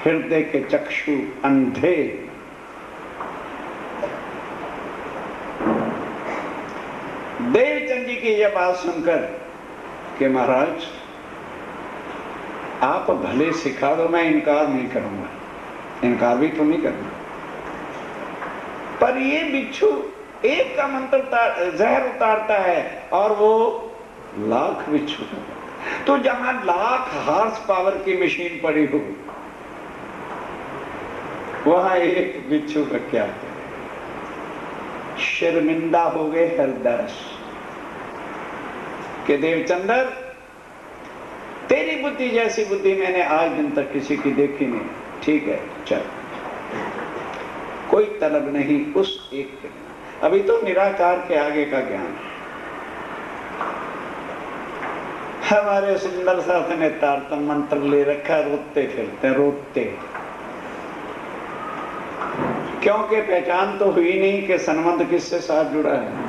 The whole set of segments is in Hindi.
हृदय के चक्षु अंधे। देवचंद जी की यह बात सुनकर कि महाराज आप भले सिखा दो, मैं इनकार नहीं करूंगा, इनकार भी तो नहीं करना, पर ये बिच्छू एक का मंत्र जहर उतारता है और वो लाख बिच्छू। तो जहां लाख हॉर्स पावर की मशीन पड़ी हो वहां एक बिच्छू का क्या है? शर्मिंदा हो गए हरदास कि देवचंदर, तेरी बुद्धि जैसी बुद्धि मैंने आज दिन तक किसी की देखी नहीं। ठीक है, चल, कोई तलब नहीं उस एक के। अभी तो निराकार के आगे का ज्ञान। हमारे सुंदर साथ ने तारतम मंत्र ले रखा, रोते फिरते रोते, क्योंकि पहचान तो हुई नहीं कि संबंध किससे साथ जुड़ा है।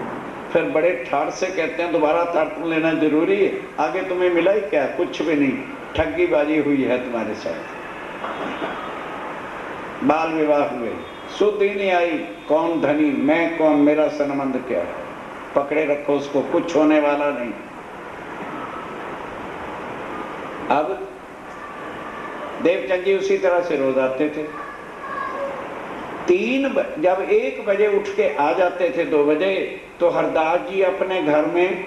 फिर बड़े ठाट से कहते हैं दोबारा तारतम लेना जरूरी है, आगे तुम्हें मिला ही क्या? कुछ भी नहीं, ठगीबाजी हुई है तुम्हारे साथ। बाल विवाह हुए, सुध ही नहीं आई, कौन धनी मैं कौन, मेरा संबंध क्या है? पकड़े रखो उसको, कुछ होने वाला नहीं। अब देवचंद जी उसी तरह से रोज आते थे। जब 1 बजे उठ के आ जाते थे 2 बजे, तो हरदास जी अपने घर में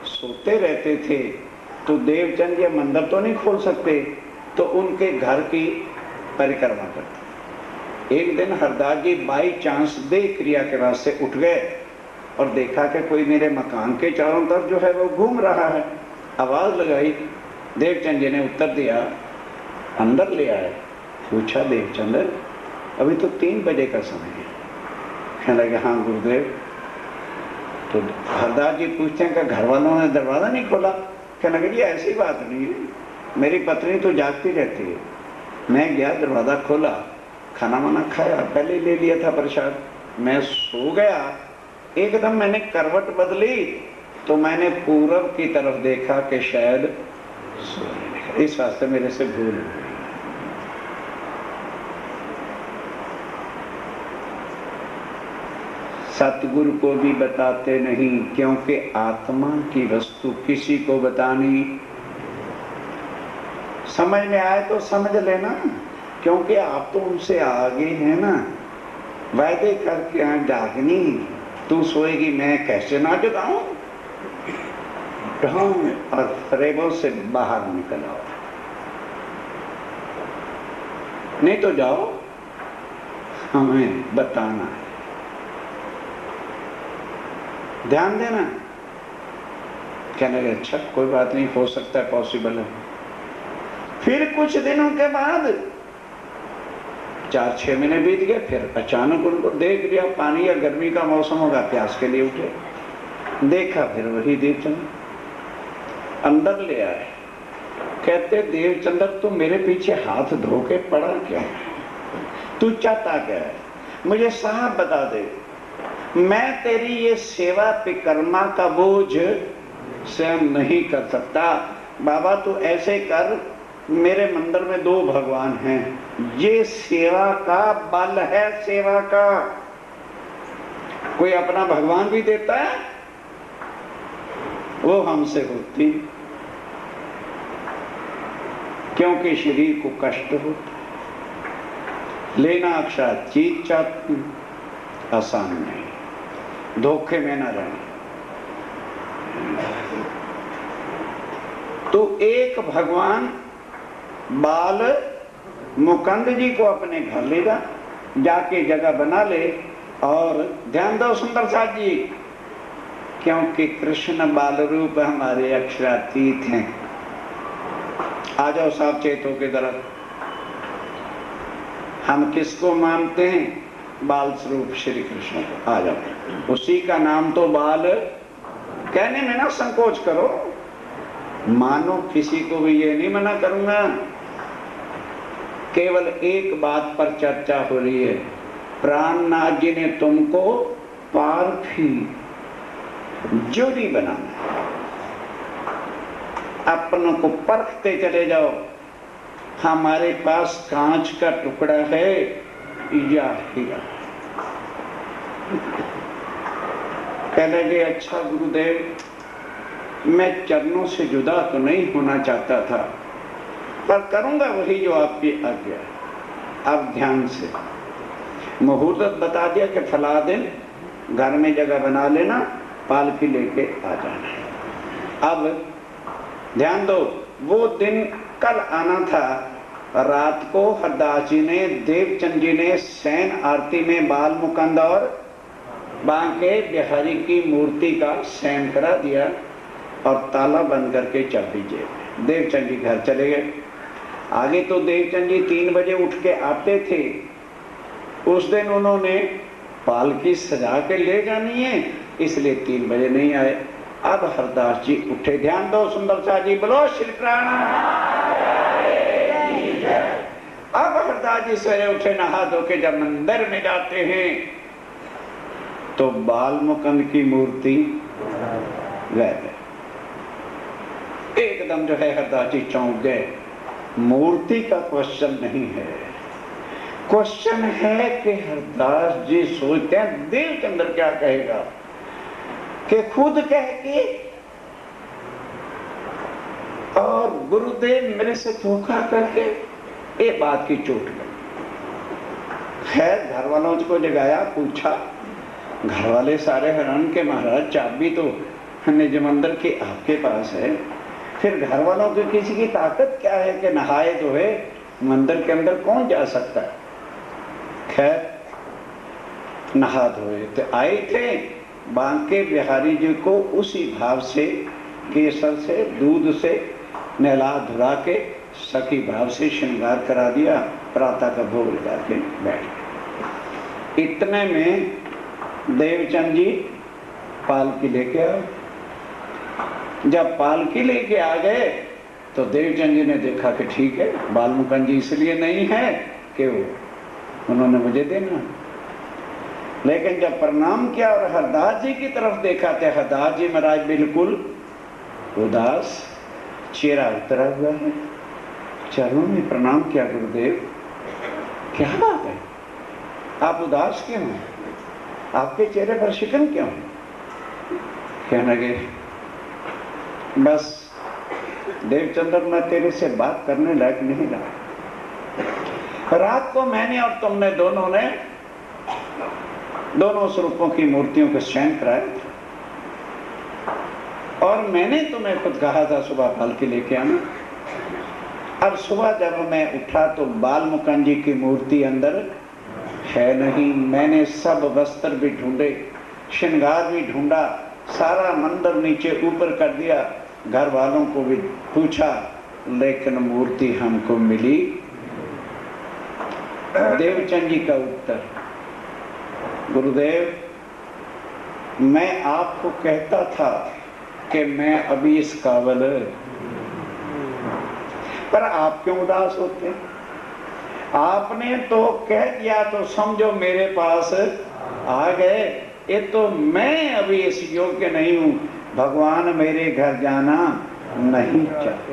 सोते रहते थे। तो देवचंद जी मंदिर तो नहीं खोल सकते, तो उनके घर की परिक्रमा करते। एक दिन हरदास जी बाई चांस देह क्रिया के वास्ते उठ गए और देखा कि कोई मेरे मकान के चारों तरफ जो है वो घूम रहा है। आवाज लगाई, देवचंद जी ने उत्तर दिया, अंदर ले आए। पूछा, देवचंद अभी तो 3 बजे का समय है। कहने लगे, हाँ गुरुदेव। तो हरदास जी पूछते हैं कि घर वालों ने दरवाजा नहीं खोला? कहने लगे, जी ऐसी बात नहीं है, मेरी पत्नी तो जागती रहती है। मैं गया, दरवाजा खोला, खाना वाना खाया, पहले ले लिया था प्रसाद, मैं सो गया। एकदम मैंने करवट बदली तो मैंने पूरब की तरफ देखा कि शायद सोने लगा। इस वास्ते मेरे से भूल हुई। सतगुरु को भी बताते नहीं, क्योंकि आत्मा की वस्तु किसी को बतानी। समझ में आए तो समझ लेना, क्योंकि आप तो उनसे आगे हैं ना। वायदे करके जागनी, तू सोएगी मैं कैसे ना जगाऊं? और फरेबों से बाहर निकल आओ, नहीं तो जाओ, हमें बताना है। ध्यान देना। कहने लगे, अच्छा कोई बात नहीं, हो सकता है, पॉसिबल है। फिर कुछ दिनों के बाद 4-6 महीने बीत गए, फिर अचानक उनको देख लिया, पानी या गर्मी का मौसम होगा, प्यास के लिए उठे, देखा फिर वही देवचंद। अंदर ले आए, कहते, देवचंद्र तू मेरे पीछे हाथ धो के पड़ा क्या? तू चाहता क्या है? मुझे साफ बता दे, मैं तेरी ये सेवा पिकर्मा का बोझ स्वयं नहीं कर सकता। बाबा तू ऐसे कर, मेरे मंदिर में 2 भगवान हैं, ये सेवा का बल है, सेवा का। कोई अपना भगवान भी देता है, वो हमसे होती, क्योंकि शरीर को कष्ट होता है। लेना अक्षर चीज चाहती, आसान नहीं, धोखे में ना रहना। तो एक भगवान बाल मुकुंद जी को अपने घर ले जा, जाके जगह बना ले। और ध्यान दो सुंदर साथ जी, क्योंकि कृष्ण बाल रूप हमारे अक्षरातीत हैं। आ जाओ साहब चेतों की तरफ। हम किसको मानते हैं? बाल स्वरूप श्री कृष्ण को। आ जाओ, उसी का नाम तो बाल। कहने में ना संकोच करो, मानो किसी को भी ये नहीं मना करूंगा। केवल एक बात पर चर्चा हो रही है, प्राणनाथ जी ने तुमको पारखी जोड़ी बनाना, अपनों को परखते चले जाओ। हमारे पास कांच का टुकड़ा है या हीरा। कहने लगे अच्छा गुरुदेव, मैं चरणों से जुदा तो नहीं होना चाहता था, पर करूंगा वही जो आपकी आज्ञा है। अब ध्यान से मुहूर्त बता दिया कि फला दिन घर में जगह बना लेना, पालकी लेके आ जाना। अब ध्यान दो, वो दिन कल आना था। रात को हरदास जी ने, देवचंद जी ने शयन आरती में बाल मुकुंद और बांके बिहारी की मूर्ति का शयन करा दिया और ताला बंद करके चाबी जेब। देवचंद जी घर चले गए। आगे तो देवचंद जी 3 बजे उठ के आते थे। उस दिन उन्होंने पालकी सजा के ले जानी है, इसलिए 3 बजे नहीं आए। अब हरदास जी उठे। ध्यान दो सुंदर सा जी, बोलो श्री कृष्ण। अब हरदास जी सवेरे उठे, नहा धो के जब मंदिर में जाते हैं तो बाल मुकुंद की मूर्ति गायब है। एकदम जो है हरदास जी चौंक गए। मूर्ति का क्वेश्चन नहीं है, क्वेश्चन है कि हरदास जी सोचते हैं देवचंद्र क्या कहेगा, कि खुद कह के और गुरुदेव मेरे से धोखा करके ये बात की चोट लगी। खैर घर वालों को जगाया, पूछा। घर वाले सारे हैरान के महाराज चाबी तो निज मंदिर की आपके पास है, फिर घर वालों की किसी की ताकत क्या है कि नहाए धोए मंदिर के अंदर कौन जा सकता है। खैर नहा धोए तो आए थे। बांके बिहारी जी को उसी भाव से, केसर से, दूध से नहला धुला के सखी भाव से श्रृंगार करा दिया। प्रातः का भोग लगा के बैठ गए। इतने में देवचंद जी पालकी लेके आए। जब पालकी लेके आ गए तो देवचंद जी ने देखा कि ठीक है, बाल मुकुंद जी इसलिए नहीं है कि वो उन्होंने मुझे देना। लेकिन जब प्रणाम किया और हरदास जी की तरफ देखा तो हरदास जी महाराज बिल्कुल उदास, चेहरा उतरा हुआ है। चरणों में प्रणाम किया, गुरुदेव क्या बात है, आप उदास क्यों हैं, आपके चेहरे पर शिकन क्यों है? कहने लगे बस देवचंद्र, मैं तेरे से बात करने लायक नहीं रहा। रात को मैंने और तुमने दोनों ने दोनों स्वरूपों की मूर्तियों को शयन कराया और मैंने तुम्हें खुद कहा था सुबह पालकी लेके आना। अब सुबह जब मैं उठा तो बाल मुकुंद जी की मूर्ति अंदर है नहीं। मैंने सब वस्त्र भी ढूंढे, श्रृंगार भी ढूंढा, सारा मंदिर नीचे ऊपर कर दिया, घर वालों को भी पूछा, लेकिन मूर्ति हमको मिली। देवचंद जी का उत्तर, गुरुदेव मैं आपको कहता था कि मैं अभी इस काबिल, पर आप क्यों उदास होते हैं? आपने तो कह दिया तो समझो मेरे पास आ गए। ये तो मैं अभी इस योग्य नहीं हूं, भगवान मेरे घर जाना नहीं चाहते।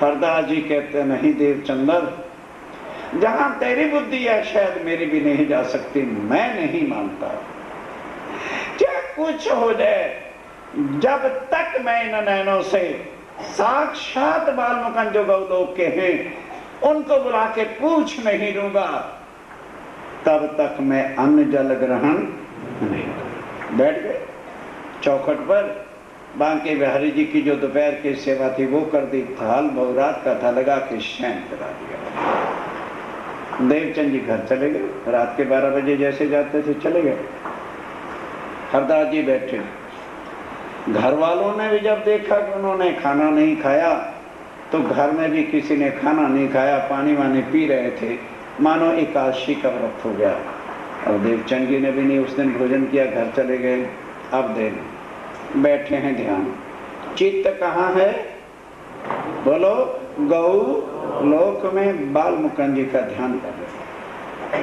हरदास जी कहते नहीं देवचंद्र, जहां तेरी बुद्धि है शायद मेरी भी नहीं जा सकती, मैं नहीं मानता। क्या कुछ हो जाए, जब तक मैं इन नैनों से साक्षात बाल मुकुंद जो गौलोक के हैं उनको बुला के पूछ नहीं लूंगा, तब तक मैं अन्न जल ग्रहण नहीं। बैठ गए चौखट पर। बांके बिहारी जी की जो दोपहर की सेवा थी वो कर दी, थाल बहुरात का था लगा के शयन करा दिया। देवचंद जी घर चले गए। रात के 12 बजे जैसे जाते थे चले गए। हरदास जी बैठे। घर वालों ने भी जब देखा कि उन्होंने खाना नहीं खाया तो घर में भी किसी ने खाना नहीं खाया, पानी वानी पी रहे थे, मानो एकादशी का व्रत हो गया। और देवचंद जी ने भी नहीं उस दिन भोजन किया, घर चले गए। अब दिन बैठे हैं ध्यान, चित्त कहाँ है? बोलो, गौ लोक में बाल मुकुंद जी का ध्यान कर रहे।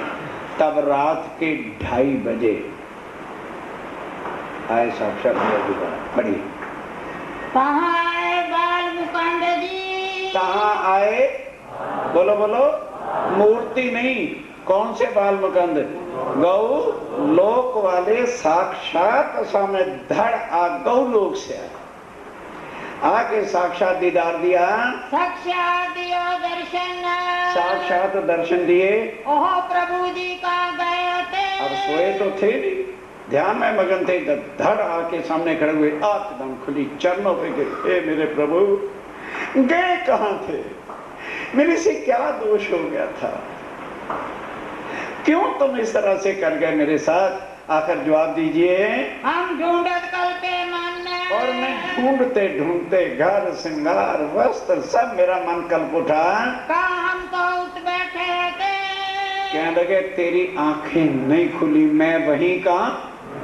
तब रात के 2:30 बजे आए साक्षात पढ़िए। कहाँ आए बाल मुकुंद जी? कहाँ आए बोलो बोलो, मूर्ति नहीं। कौन से बाल मुकंद? गौ लोक वाले साक्षात सामने धड़ आ गौ लोक से आके साक्षात दीदार दिया, साक्षात दियो दर्शन, साक्षात दर्शन दिए। ओहो प्रभु जी का गए थे। अब सोए तो थे नहीं, ध्यान में मगन थे, धड़ आके सामने खड़े हुए, आंख दम खुली, चरणों पे गिरे, हे मेरे प्रभु गए कहाँ थे? मेरे से क्या दोष हो गया था? क्यों तुम इस तरह से कर गए मेरे साथ? आकर जवाब दीजिए। हम ढूंढत कल के मन, और मैं ढूंढते ढूंढते घर श्रृंगार वस्त्र सब मेरा मन कल्प उठा। कहाँ हम तो उठ बैठे थे। कहने लगे तेरी आंखें नहीं खुली, मैं वहीं का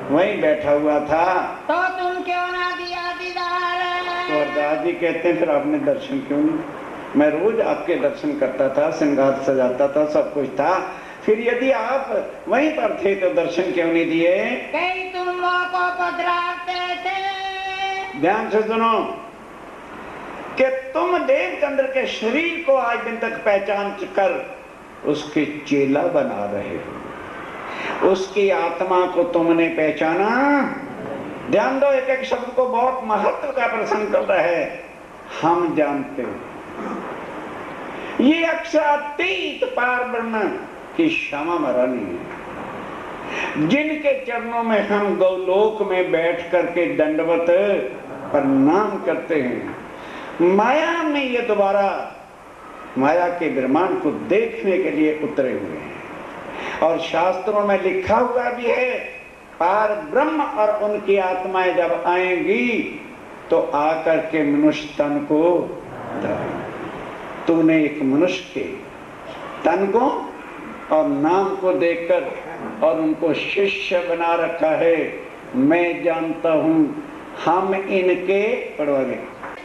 वहीं बैठा हुआ था। तो तुम क्यों ना दिया दीदार? तो हरदास जी कहते हैं फिर आपने दर्शन क्यों नहीं? मैं रोज आपके दर्शन करता था, श्रृंगार सजाता था, सब कुछ था, फिर यदि आप वहीं पर थे तो दर्शन क्यों नहीं दिए? कई तुम को पधराते थे। ध्यान से सुनो कि तुम देवचंद्र के शरीर को आज दिन तक पहचान कर उसके चेला बना रहे हो, उसकी आत्मा को तुमने पहचाना। ध्यान दो, एक एक शब्द को बहुत महत्व का प्रसंग कर रहा है। हम जानते हो ये अक्षरातीत पार ब्रह्म की श्यामा महारानी है, जिनके चरणों में हम गौलोक में बैठ करके दंडवत प्रणाम करते हैं। माया में ये दोबारा माया के ब्रह्मांड को देखने के लिए उतरे हुए हैं, और शास्त्रों में लिखा हुआ भी है पार ब्रह्म और उनकी आत्माएं जब आएंगी तो आकर के मनुष्य तन को धरेंगे। तूने एक मनुष्य के तन को और नाम को देखकर और उनको शिष्य बना रखा है। मैं जानता हूं हम इनके पढ़ोगे,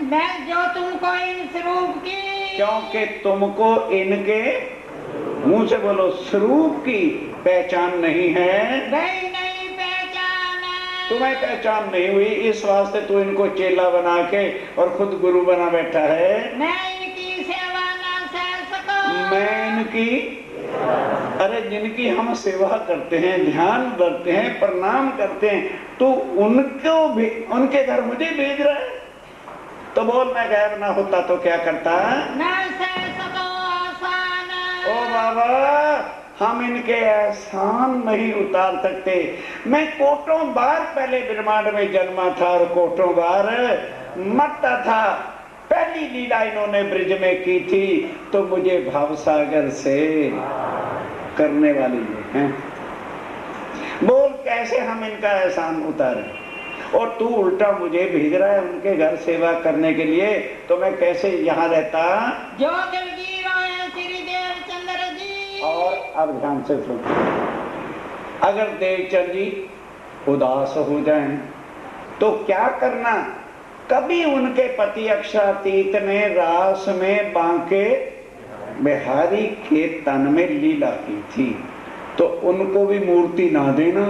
मैं जो तुमको इन स्वरूप की, क्योंकि तुमको इनके मुंह से बोलो स्वरूप की पहचान नहीं है, नहीं पहचान, तुम्हें पहचान नहीं हुई, इस वास्ते तू इनको चेला बना के और खुद गुरु बना बैठा है। मैं इनकी सेवा ना सह सकूं। मैं इनकी, अरे जिनकी हम सेवा करते हैं, ध्यान करते हैं, प्रणाम करते हैं, तो उनको भी उनके घर मुझे भेज रहा है। तो बोल मैं गायब ना होता तो क्या करता? ना सह सकूं आसान। ओ बाबा हम इनके एहसान नहीं उतार सकते। मैं कोटों बार पहले ब्रह्मांड में जन्मा था और कोटों बार मरता था। पहली लीला इन्होंने ब्रिज में की थी तो मुझे भावसागर से करने वाली है। बोल कैसे हम इनका एहसान उतारें? और तू उल्टा मुझे भेज रहा है उनके घर सेवा करने के लिए, तो मैं कैसे यहाँ रहता? जो दिलगीर होए श्री देवचंद्र जी। और अब ध्यान से सुनो, अगर देवचंद्र जी उदास हो जाएं तो क्या करना? कभी उनके पति अक्षरातीत ने रास में बांके बिहारी के तन में लीला की थी, तो उनको भी मूर्ति ना देना।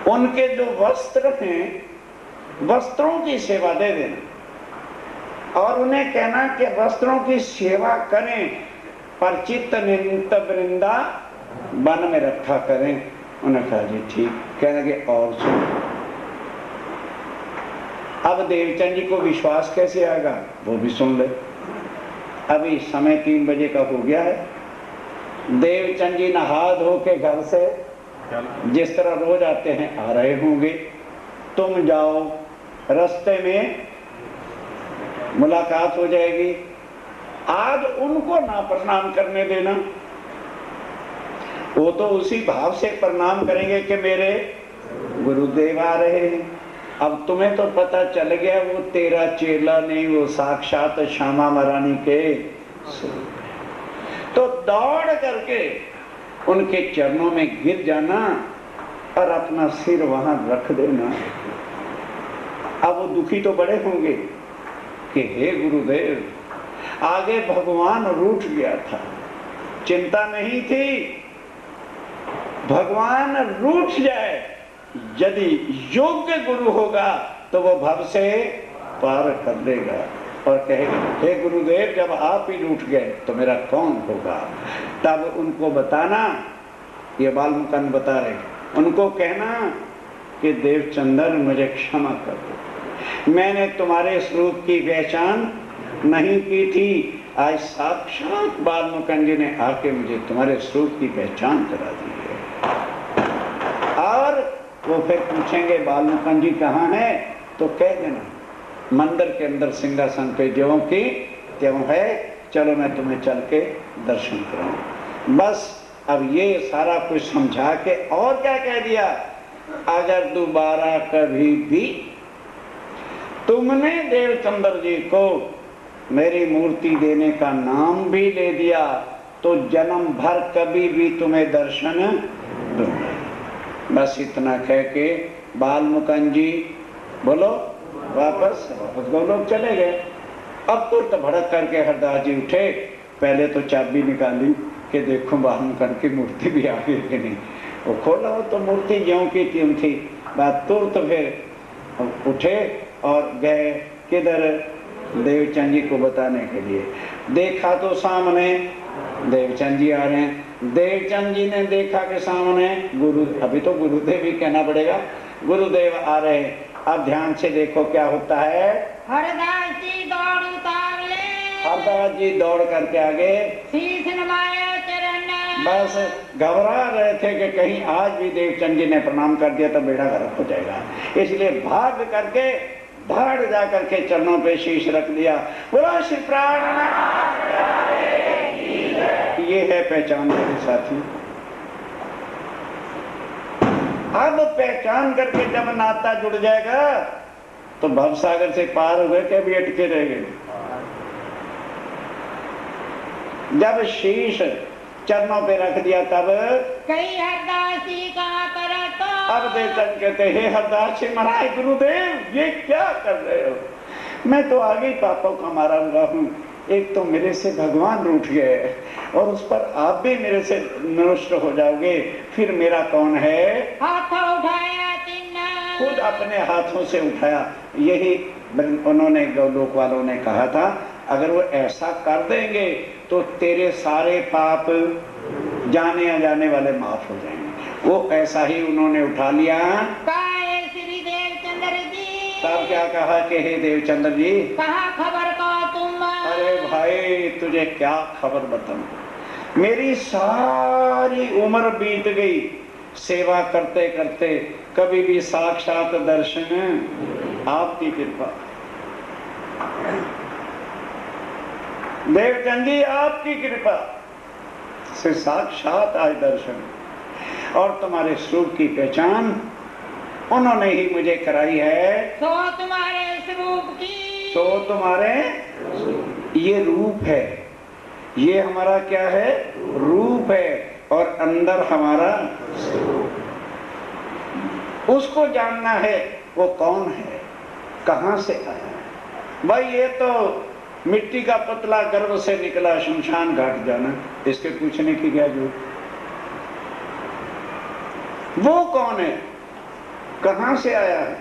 उनके जो वस्त्र हैं वस्त्रों की सेवा दे देना और उन्हें कहना कि वस्त्रों की सेवा करें, पर चित्त निंत वृंदा वन में रखा करें। उन्हें कहा जी ठीक। कहने के और सुन, अब देवचंद जी को विश्वास कैसे आएगा वो भी सुन ले। अभी समय 3 बजे का हो गया है। देवचंद जी नहा धो के घर से जिस तरह रोज आते हैं आ रहे होंगे। तुम जाओ, रास्ते में मुलाकात हो जाएगी। आज उनको ना प्रणाम करने देना, वो तो उसी भाव से प्रणाम करेंगे कि मेरे गुरुदेव आ रहे हैं। अब तुम्हें तो पता चल गया वो तेरा चेला नहीं, वो साक्षात श्यामा महारानी के स्वरूप है। तो दौड़ करके उनके चरणों में गिर जाना और अपना सिर वहां रख देना। अब वो दुखी तो बड़े होंगे कि हे गुरुदेव, आगे भगवान रूठ गया था, चिंता नहीं थी। भगवान रूठ जाए, यदि योग्य गुरु होगा तो वो भव से पार कर देगा। और कहेगा हे गुरुदेव जब आप ही रूठ गए तो मेरा कौन होगा। तब उनको बताना, ये बालमुकुंद बता रहे, उनको कहना कि देवचंद्र मुझे क्षमा कर दो, मैंने तुम्हारे स्वरूप की पहचान नहीं की थी, आज साक्षात बालमुकुंद जी ने आके मुझे तुम्हारे स्वरूप की पहचान करा दी है। और वो फिर पूछेंगे बालमुकुंद जी कहाँ है, तो कह देना मंदिर के अंदर सिंहासन पे ज्यों की त्यों है, चलो मैं तुम्हें चल के दर्शन कराऊं। बस अब ये सारा कुछ समझा के और क्या कह दिया, अगर दोबारा कभी भी तुमने देवचंद्र जी को मेरी मूर्ति देने का नाम भी ले दिया तो जन्म भर कभी भी तुम्हें दर्शन दूंगा। बस इतना कह के बालमुकुंद जी बोलो वापस गोलोक चले गए। अब तो भड़क करके हरदास जी उठे, पहले तो चाबी निकाली कि देखो बालमुकुंद की मूर्ति भी आ गई कि नहीं। वो खोला हो तो मूर्ति ज्यों की त्यों थी। बात तुरंत फिर उठे और गए किधर, देवचंद जी को बताने के लिए। देखा तो सामने देवचंद जी आ रहे हैं। देवचंद जी ने देखा कि सामने गुरु, अभी तो गुरुदेव ही कहना पड़ेगा, गुरुदेव आ रहे हैं। अब ध्यान से देखो क्या होता है। हरदास जी दौड़ उतार ले, हरदास जी दौड़ करके आगे शीश नवाया चरण। बस घबरा रहे थे कि कहीं आज भी देवचंद जी ने प्रणाम कर दिया तो बेड़ा गर्क हो जाएगा, इसलिए भाग करके धाड़ जा करके चरणों पे शीश रख दिया। बोला श्री प्राण, ये है पहचान मेरे साथी। अब पहचान करके जब नाता जुड़ जाएगा तो भवसागर से पार हो गए के भी अटके रह गए। जब शीश चरणों पे रख दिया तब कई हरदास जी का करा तो अब देवचंद कहते हे हरदास जी महाराज गुरुदेव ये क्या कर रहे हो, मैं तो आगे ही पापों का मारा हुआ हूँ। एक तो मेरे से भगवान रूठ गए और उस पर आप भी मेरे से नष्ट हो जाओगे, फिर मेरा कौन है। हाथ उठाया चिन्ह, खुद अपने हाथों से उठाया। यही उन्होंने गौलोक वालों ने कहा था, अगर वो ऐसा कर देंगे तो तेरे सारे पाप जाने अनजाने वाले माफ हो जाएंगे। वो ऐसा ही उन्होंने उठा लिया। काहे श्री देवचंद्र जी, तब क्या कहा कि हे देवचंद्र जी, कहा खबर को तुम। अरे भाई तुझे क्या खबर बताऊं, मेरी सारी उम्र बीत गई सेवा करते करते, कभी भी साक्षात दर्शन आपकी कृपा। देवचंद जी आपकी कृपा से साक्षात आज दर्शन और तुम्हारे स्वरूप की पहचान उन्होंने ही मुझे कराई है। सो तुम्हारे स्वरूप की, तो तुम्हारे ये रूप है, ये हमारा क्या है, रूप है, और अंदर हमारा उसको जानना है वो कौन है, कहां से आया है। भाई ये तो मिट्टी का पतला गर्भ से निकला शमशान घाट जाना, इसके पूछने की क्या जरूरत। वो कौन है, कहां से आया है,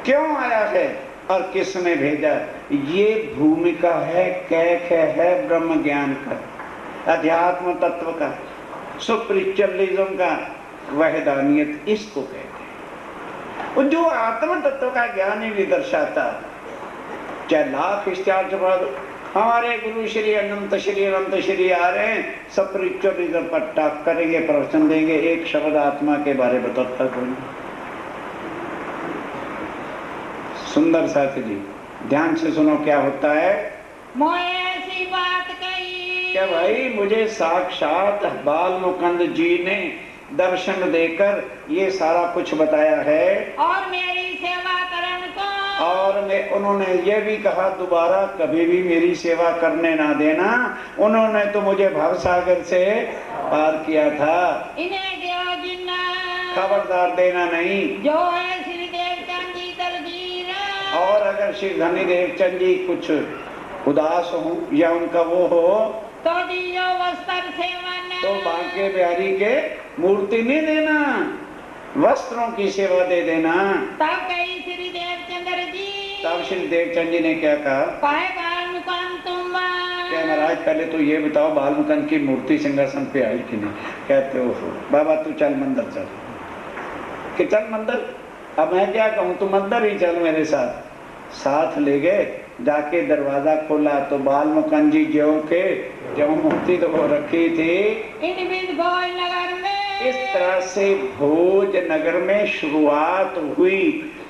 क्यों आया है और किसने भेजा, ये भूमिका है, कैक है ब्रह्म ज्ञान का, अध्यात्म तत्व का, सुप्रिचुअलिज्म का वहदानियत इसको कहते हैं। जो आत्म तत्व का ज्ञान ही नहीं दर्शाता, चाहे लाख इश्तिहार हमारे गुरु श्री अनंत श्री आ रहे हैं, सुप्रिचुअलिज्म पर टाक करेंगे, प्रवचन देंगे, एक शब्द आत्मा के बारे बताता कोई। सुंदर साथी जी ध्यान से सुनो क्या होता है। मोए ऐसी बात कही क्या भाई, मुझे साक्षात बालमुकुंद जी ने दर्शन देकर ये सारा कुछ बताया है और मेरी सेवा करन को, और मैं उन्होंने ये भी कहा दोबारा कभी भी मेरी सेवा करने ना देना। उन्होंने तो मुझे भवसागर से पार किया था, इन्हें देव जिन्ना खबरदार देना नहीं। जो है श्री देवचंद जी दलगीर। और अगर श्री धनी देवचंद जी कुछ उदास हो या उनका वो हो तो दियो वस्त्र सेवन, तो बांके बिहारी के मूर्ति नहीं देना, वस्त्रों की सेवा दे देना। तब कही श्री देवचंद्र जी, तब श्री देवचंद जी ने क्या कहा, पाए बाल मुकाम तुम क्या महाराज पहले तो ये बताओ बाल मुकुंद की मूर्ति सिंहासन पे आई कि नहीं। कहते हो बाबा तू चल मंदिर चल। कि चल मंदिर, अब मैं क्या कहूँ, तू मंदिर ही चल मेरे साथ। साथ ले गए, जाके दरवाजा खोला तो बाल मुकुंद जी जो मूर्ति तो वो रखी थी। इन बिंद भोज नगर में इस तरह से भोज नगर में शुरुआत हुई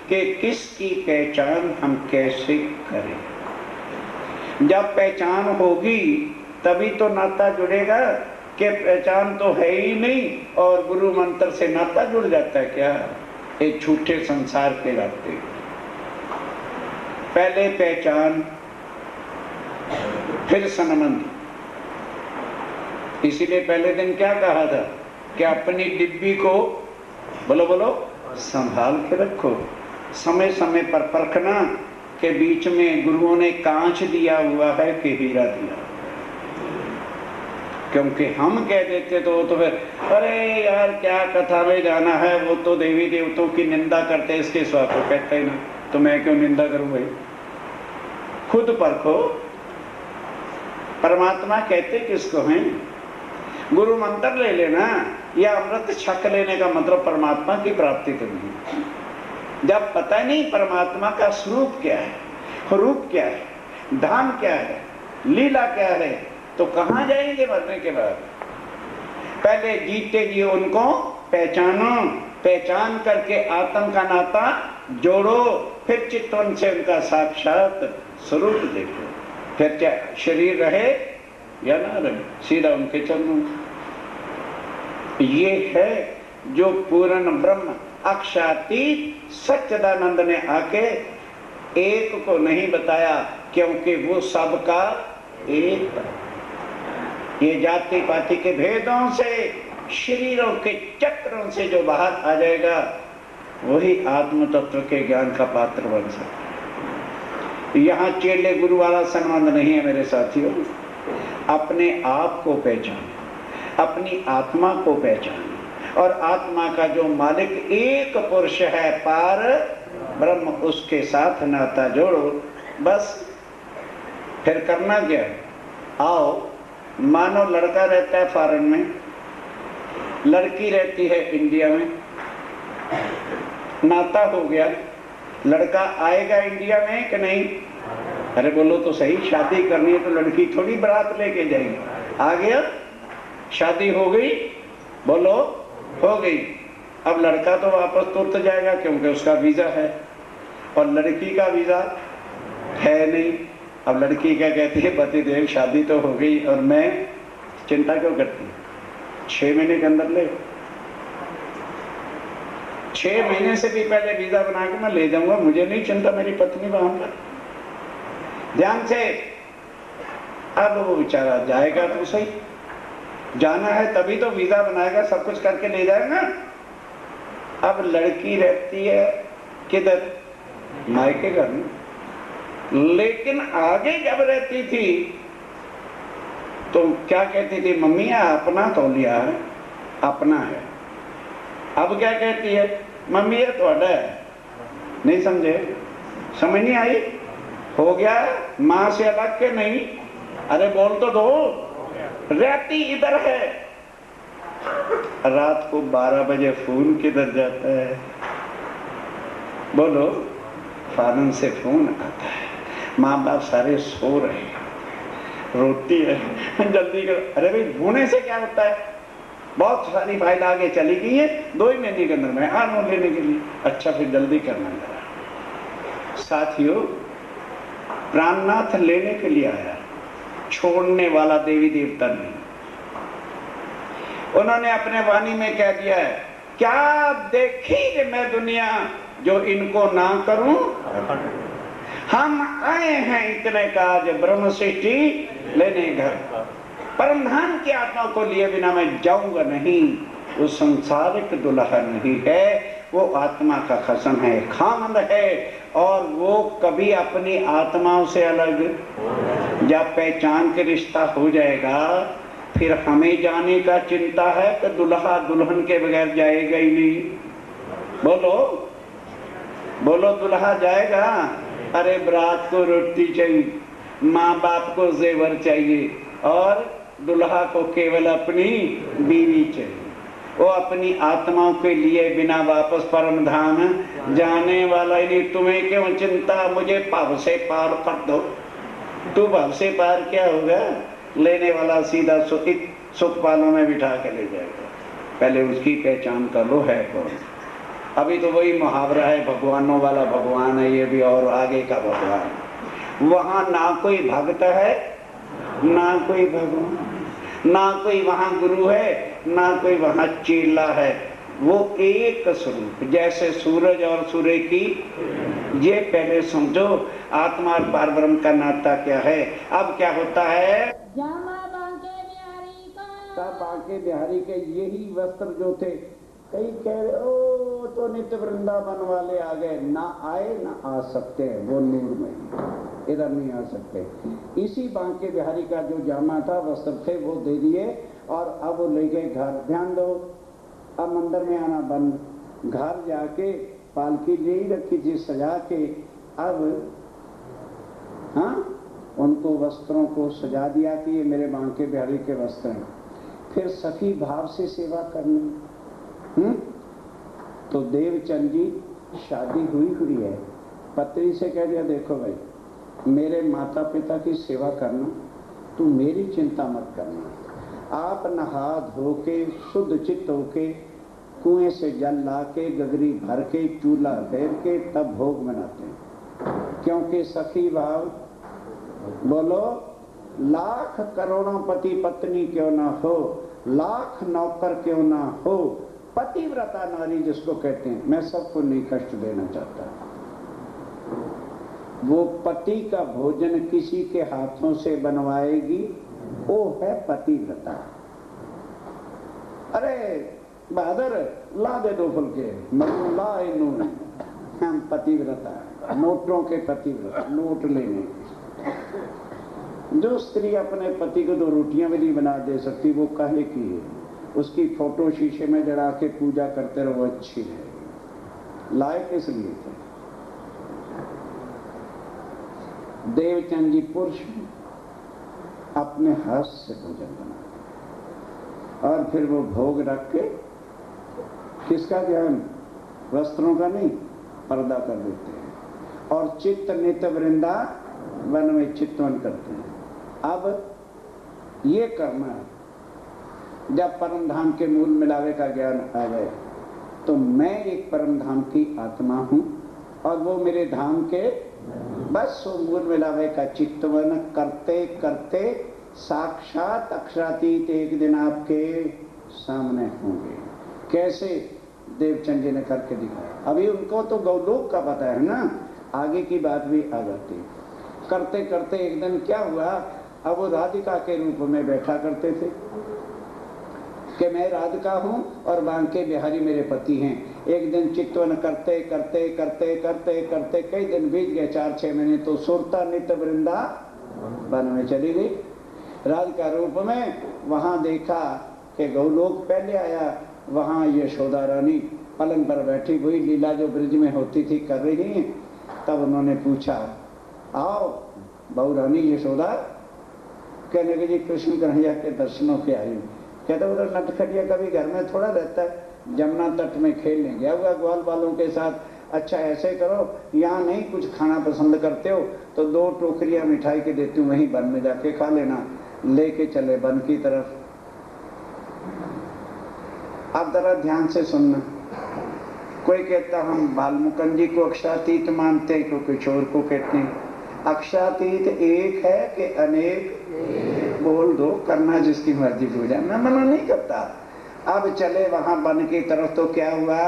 कि किसकी पहचान हम कैसे करें। जब पहचान होगी तभी तो नाता जुड़ेगा, कि पहचान तो है ही नहीं और गुरु मंत्र से नाता जुड़ जाता है क्या। एक झूठे संसार के रास्ते, पहले पहचान फिर संबंध। इसीलिए पहले दिन क्या कहा था कि अपनी डिब्बी को बोलो बोलो संभाल के रखो, समय समय पर परखना के बीच में गुरुओं ने कांच दिया हुआ है कि हीरा दिया। क्योंकि हम कह देते तो फिर अरे यार क्या कथा में जाना है, वो तो देवी देवताओं की निंदा करते, इसके स्वाद को कहते ही ना, तो मैं क्यों निंदा करूं भाई। खुद परखो, परमात्मा कहते किसको हैं। गुरु मंत्र ले लेना या अमृत छक लेने का मतलब परमात्मा की प्राप्ति करनी है। जब पता नहीं परमात्मा का स्वरूप क्या है, रूप क्या है, धाम क्या है, लीला क्या है, तो कहां जाएंगे मरने के बाद। पहले जीते जी उनको पहचानो, पहचान करके आत्म का नाता जोड़ो, फिर चित्तवन से उनका साक्षात स्वरूप देखो। फिर चाहे शरीर रहे या ना रहे, सीधा उनके चरणों। ये है जो पूर्ण ब्रह्म अक्षातीत सच्चिदानंद ने आके एक को नहीं बताया, क्योंकि वो सबका एक। ये जाति पाति के भेदों से, शरीरों के चक्रों से जो बाहर आ जाएगा वही आत्म तत्व के ज्ञान का पात्र बन सकता है। यहाँ चेले गुरु वाला संबंध नहीं है मेरे साथियों। अपने आप को पहचान, अपनी आत्मा को पहचान, और आत्मा का जो मालिक एक पुरुष है पार ब्रह्म, उसके साथ नाता जोड़ो। बस फिर करना क्या, आओ मानो लड़का रहता है फॉरेन में, लड़की रहती है इंडिया में, नाता हो गया, लड़का आएगा इंडिया में कि नहीं। अरे बोलो तो सही, शादी करनी है तो लड़की थोड़ी बारात लेके जाएगी। आ गया, शादी हो गई, बोलो हो गई। अब लड़का तो वापस तुरंत जाएगा क्योंकि उसका वीजा है, और लड़की का वीजा है नहीं। अब लड़की क्या कहती है, पतिदेव शादी तो हो गई और मैं चिंता क्यों करती, 6 महीने के अंदर ले, 6 महीने से भी पहले वीजा बना के मैं ले जाऊंगा, मुझे नहीं चिंता, मेरी पत्नी वहां पर। ध्यान से, अब वो बेचारा जाएगा तो सही, जाना है तभी तो वीजा बनाएगा, सब कुछ करके ले जाएगा। अब लड़की रहती है किधर, मायके घर में, लेकिन आगे जब रहती थी तो क्या कहती थी, मम्मी अपना तौलिया है, अपना है। अब क्या कहती है, मम्मी ये थोड़ा है। नहीं समझे, समझ नहीं आई, हो गया माँ से अलग के नहीं। अरे बोल तो दो, रहती इधर है। रात को 12 बजे फोन किधर जाता है, बोलो, फादन से फोन आता है, माँ बाप सारे सो रहे हैं, रोती है, जल्दी कर। अरे भाई होने से क्या होता है, बहुत सारी फाइल आगे चली गई है, 2 ही महीने के अंदर में आ लो लेने के लिए। अच्छा फिर जल्दी करना जरा। साथियों, प्राणनाथ लेने के लिए आया, छोड़ने वाला देवी देवता नहीं। उन्होंने अपने वाणी में कह दिया है, क्या देखी मैं दुनिया जो इनको ना करूं। हम आए हैं इतने काज ब्रह्म सृष्टि लेने घर, परम धाम की आत्मा को लिए बिना मैं जाऊंगा नहीं। वो संसारिक दुल्हा नहीं है, वो आत्मा का खसन है, खामद है, और वो कभी अपनी आत्माओं से अलग। जब पहचान के रिश्ता हो जाएगा फिर हमें जाने का चिंता है कि दुल्हा दुल्हन के बगैर जाएगा ही नहीं। बोलो बोलो, दुल्हा जाएगा अरे बरात को रोटी चाहिए, माँ बाप को जेवर चाहिए, और दुल्हा को केवल अपनी बीवी चाहिए। वो अपनी आत्मा के लिए बिना वापस परम धाम जाने वाला ही नहीं। तुम्हें क्यों चिंता, मुझे भव से पार कर दो। तू भव से पार क्या होगा? लेने वाला सीधा सुख पालों में बिठा के ले जाएगा। पहले उसकी पहचान कर लो है कौन। अभी तो वही मुहावरा है, भगवानों वाला भगवान है ये भी, और आगे का भगवान। वहां ना कोई भक्त है, ना कोई भगवान, ना कोई वहां गुरु है, ना कोई वहां चेला है। वो एक स्वरूप, जैसे सूरज और सूर्य की। ये पहले समझो आत्मा और पारब्रह्म का नाता क्या है। अब क्या होता है, जामा बांके बिहारी का, तब बांके बिहारी के यही वस्त्र जो थे, कई कह रहे ओ तो नित्य वृंदावन वाले आ गए। ना आए ना आ सकते हैं, वो नूर में इधर नहीं आ सकते। इसी बांके बिहारी का जो जामा था, वस्त्र थे, वो दे दिए और अब वो ले गए घर। ध्यान दो, अब मंदिर में आना बंद। घर जाके पालकी ले रखी थी सजा के, अब हाँ उनको वस्त्रों को सजा दिया कि ये मेरे बांके बिहारी के वस्त्र हैं। फिर सखी भाव से सेवा करनी। तो देवचंद जी शादी हुई है, पत्नी से कह दिया देखो भाई, मेरे माता पिता की सेवा करना, तू मेरी चिंता मत करना। आप नहा धो के शुद्ध चित्त होके कुएं से जल ला के गगरी भर के चूल्हा फेर के तब भोग मनाते हैं। क्योंकि सखी भाव, बोलो, लाख करोड़ों पति पत्नी क्यों ना हो, लाख नौकर क्यों ना हो, पतिव्रता नारी जिसको कहते हैं, मैं सबको नहीं कष्ट देना चाहता। वो पति का भोजन किसी के हाथों से बनवाएगी, वो है पतिव्रता। अरे बहादुर ला दे दो फुलके, ला हम पतिव्रता, नोटों के पतिव्रता, नोट लेने। जो स्त्री अपने पति को 2 रोटियां भी नहीं बना दे सकती, वो काहे की है? उसकी फोटो शीशे में जड़ा के पूजा करते रहो, अच्छी है। लायक इसलिए थे। देवचंद जी पुरुष अपने हाथ से भोजन बना और फिर वो भोग रख के, किसका ध्यान? वस्त्रों का नहीं, पर्दा कर देते हैं और चित्त नित्य वृंदावन में चित्तवन करते हैं। अब ये करना है, जब परम धाम के मूल मिलावे का ज्ञान आ जाए तो मैं एक परम धाम की आत्मा हूं और वो मेरे धाम के, बस वो मूल मिलावे का चित्तवन करते करते साक्षात अक्षरातीत एक दिन आपके सामने होंगे। कैसे? देवचंद जी ने करके दिखाया। अभी उनको तो गौलोक का पता है ना, आगे की बात भी आ जाती। करते करते एक दिन क्या हुआ, अब वो राधिका के रूप में बैठा करते थे कि मैं राधिका हूं और बांके बिहारी मेरे पति हैं। एक दिन चित्तवन करते करते करते करते करते कई दिन बीत गए, 4-6 महीने, तो सुरता नित्य वृंदावन में चली गई राधिका रूप में। वहां देखा कि गौलोक पहले आया, वहां यशोदा रानी पलंग पर बैठी हुई लीला जो ब्रिज में होती थी कर रही है। तब उन्होंने पूछा, आओ बहु रानी यशोदा। कहने लगे जी कृष्ण कन्हैया के दर्शनों के आई। कहते उधर नटखटिया कभी घर में थोड़ा रहता है, जमुना तट में खेलने गया हुआ ग्वाल वालों के साथ। अच्छा ऐसे करो, यहाँ नहीं कुछ खाना पसंद करते हो तो 2 टोकरियां मिठाई के देती हूँ, वहीं वन में जाके खा लेना। लेके चले वन की तरफ। अब जरा ध्यान से सुनना। कोई कहता हम बालमुकुंद जी को अक्षरातीत मानते हैं, क्योंकि चोर को कहते हैं। अक्षरातीत एक है कि अनेक? बोल दो, करना जिसकी मर्जी पूजा, मैं मना नहीं करता। अब चले वहां वन की तरफ तो क्या हुआ,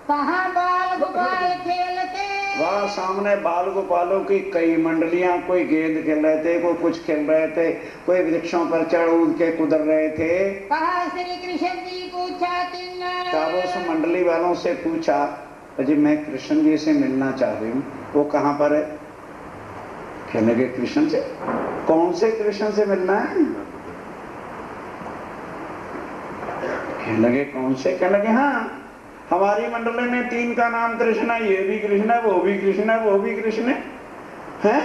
कहाँ बाल गोपाल खेलते, वहां सामने बाल गोपालों की कई मंडलियां, कोई गेंद खेल रहे थे, कोई कुछ खेल रहे थे, कोई वृक्षों पर चढ़ उड़ के कुदर रहे थे। कहा श्री कृष्ण जी पूछा तिन्ने, तब उस मंडली वालों से पूछा, जी मैं कृष्ण जी से मिलना चाह रही हूँ, वो कहाँ पर है? कहने लगे कृष्ण से। कौन से कृष्ण से मिलना है? कहने लगे कौन से? कहने लगे हाँ, हमारी मंडली में 3 का नाम कृष्ण है, ये भी कृष्ण है, वो भी कृष्ण है, वो भी कृष्ण है। हैं?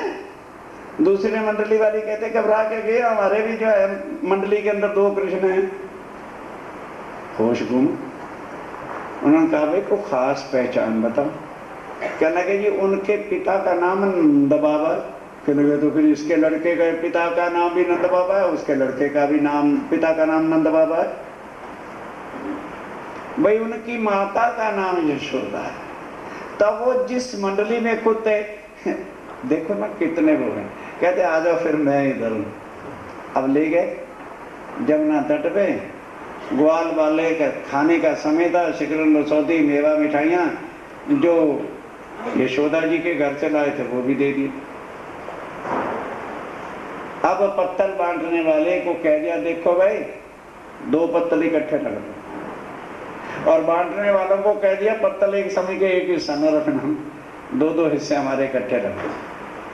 दूसरे मंडली वाली कहते घबरा के गए, हमारे भी जो है मंडली के अंदर 2 कृष्ण हैं। होश गुम। उन्होंने कहा भाई को खास पहचान बताओ। कहने लगे जी उनके पिता का नाम नंद बाबा। कहने लगे तो फिर इसके लड़के का पिता का नाम भी नंद बाबा है, उसके लड़के का भी नाम पिता का नाम नंद बाबा है। भाई उनकी माता का नाम यशोदा है। तब वो जिस मंडली में खुद थे, देखो ना कितने वो हैं, कहते आ जाओ फिर मैं इधर हूं। अब ले गए जमुना तट पे, ग्वाल वाले का खाने का समय था, शिकरन रसौदी मेवा मिठाइयां जो यशोदा जी के घर से लाए थे वो भी दे दिए। अब पत्तल बांटने वाले को कह दिया देखो भाई 2 पत्तल इकट्ठे लग दो, और बांटने वालों को कह दिया पत्तल एक समय के एक हिस्सा न रखना, 2-2 हिस्से हमारे इकट्ठे रख दो।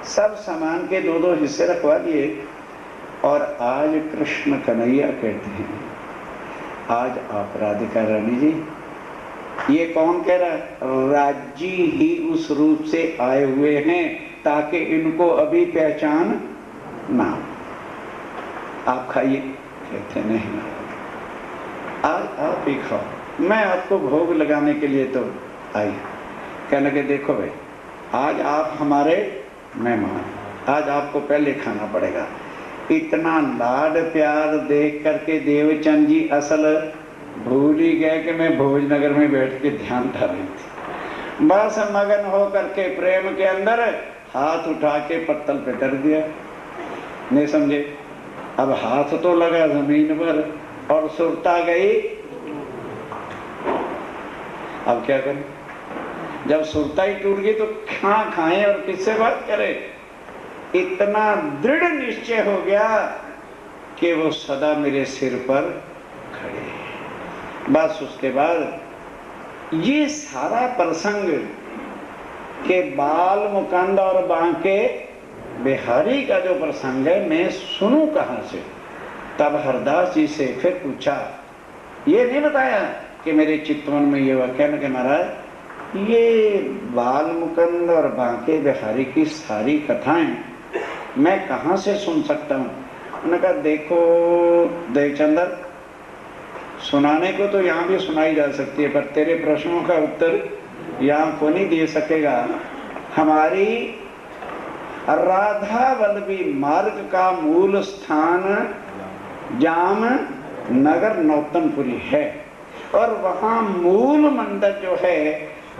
सब सामान के 2-2 हिस्से रखवा दिए। और आज कृष्ण कन्हैया कहते हैं आज आप राधिका रानी जी, ये कौन कह रहा है? राज्य ही उस रूप से आए हुए हैं ताकि इनको अभी पहचान ना। आप खाइए, कहते नहीं आज आप ही खाओ, मैं आपको भोग लगाने के लिए तो आई। कहने लगे देखो भाई आज आप हमारे मेहमान, आज आपको पहले खाना पड़ेगा। इतना लाड प्यार देख करके देवचंद जी असल भूल ही गए कि मैं भोजनगर में बैठ के ध्यान कर रही थी। बस मगन हो करके प्रेम के अंदर हाथ उठा के पत्तल पे धर दिया। नहीं समझे? अब हाथ तो लगा जमीन पर और सुरता गई। अब क्या करें? जब सुरता ही टूट गई तो कहाँ खाएं और किससे बात करें? इतना दृढ़ निश्चय हो गया कि वो सदा मेरे सिर पर खड़े। बस उसके बाद ये सारा प्रसंग के बाल मुकुंद और बांके बिहारी का जो प्रसंग है मैं सुनूं कहां से? तब हरदास जी से फिर पूछा, ये नहीं बताया कि मेरे चित्तवन में ये वाक्य न के महाराज ये बाल मुकुंद और बांके बिहारी की सारी कथाएं मैं कहां से सुन सकता हूं? उन्होंने कहा देखो देवचंद्र, सुनाने को तो यहाँ भी सुनाई जा सकती है पर तेरे प्रश्नों का उत्तर यहाँ को नहीं दे सकेगा। हमारी राधा वल्लभी मार्ग का मूल स्थान जाम नगर नौतनपुरी है और वहाँ मूल मंदिर जो है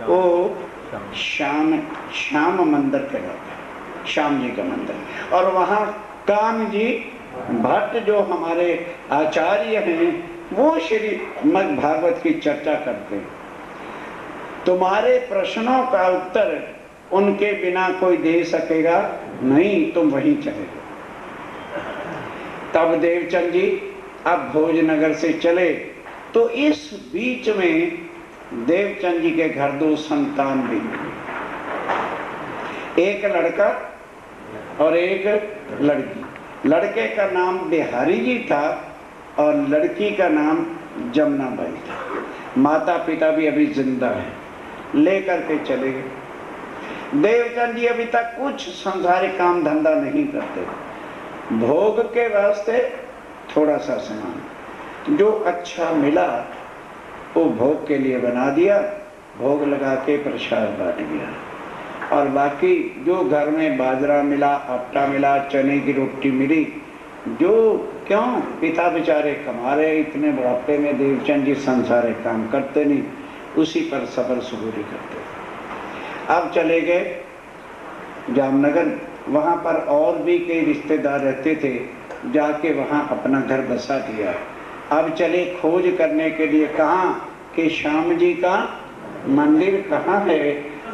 वो श्याम मंदिर कहलाता है, श्याम जी का मंदिर। और वहाँ कान जी भट्ट जो हमारे आचार्य हैं वो श्रीमद् भागवत की चर्चा करते हैं। तुम्हारे प्रश्नों का उत्तर उनके बिना कोई दे सकेगा नहीं, तुम वहीं चले गए। तब देवचंद जी अब भोजनगर से चले तो इस बीच में देवचंद जी के घर 2 संतान भी, एक लड़का और एक लड़की। लड़के का नाम बिहारी जी था और लड़की का नाम जमुना बाई था। माता पिता भी अभी जिंदा है। लेकर के चले गए। देवचंद जी अभी तक कुछ संसारिक काम धंधा नहीं करते, भोग के वास्ते थोड़ा सा सामान जो अच्छा मिला वो भोग के लिए बना दिया, भोग लगा के प्रसाद बांट दिया। और बाकी जो घर में बाजरा मिला, आटा मिला, चने की रोटी मिली, जो क्यों पिता बेचारे कमा रहे, इतने बुढ़ापे में देवचंद जी संसारिक काम करते नहीं, उसी पर सबर सुबूरी करते। अब चले गए जामनगर, वहाँ पर और भी कई रिश्तेदार रहते थे, जाके वहाँ अपना घर बसा दिया। अब चले खोज करने के लिए कहाँ कि श्याम जी का मंदिर कहाँ है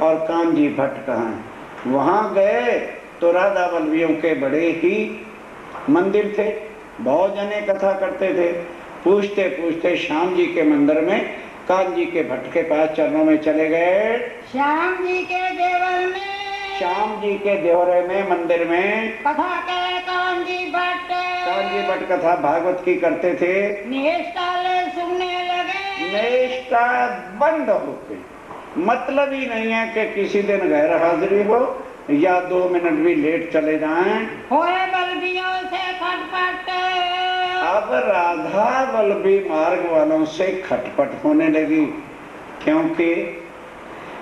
और कान जी भट्ट कहाँ है। वहाँ गए तो राधा वल्लभियों के बड़े ही मंदिर थे, बहुत जने कथा करते थे। पूछते पूछते श्याम जी के मंदिर में कान जी के भट्ट के पास चरणों में चले गए। श्याम जी के देवर में, श्याम जी के देवरे में मंदिर में कथा के कान जी भट्ट कथा भागवत की करते थे। निष्ठा ले सुनने लगे। निष्ठा बंद हो गई। मतलब ही नहीं है कि किसी दिन गैर हाजिरी हो या 2 मिनट भी लेट चले जाएं, होए बलबियों से खटपट। अब राधा बल्लभी मार्ग वालों से खटपट होने लगी, क्योंकि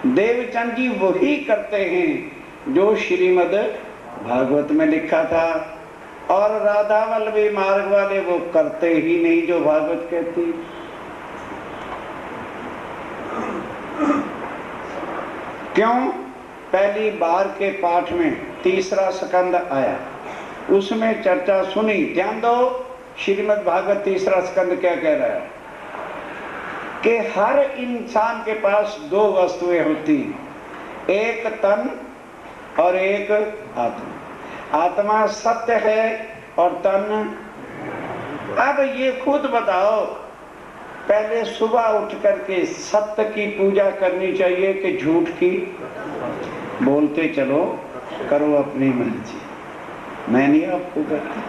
देवचंद जी वही करते हैं जो श्रीमद् भागवत में लिखा था, और राधा बल्लभी मार्ग वाले वो करते ही नहीं जो भागवत कहती। क्यों? पहली बार के पाठ में 3रा स्कंद आया, उसमें चर्चा सुनी। ध्यान दो, श्रीमद् भागवत 3रा स्कंद क्या कह रहा है कि हर इंसान के पास 2 वस्तुएं होती, एक तन और एक आत्मा। आत्मा सत्य है और तन। अब ये खुद बताओ, पहले सुबह उठ करके सत्य की पूजा करनी चाहिए कि झूठ की? बोलते चलो, करो अपनी मर्जी, मैं नहीं आपको कहता,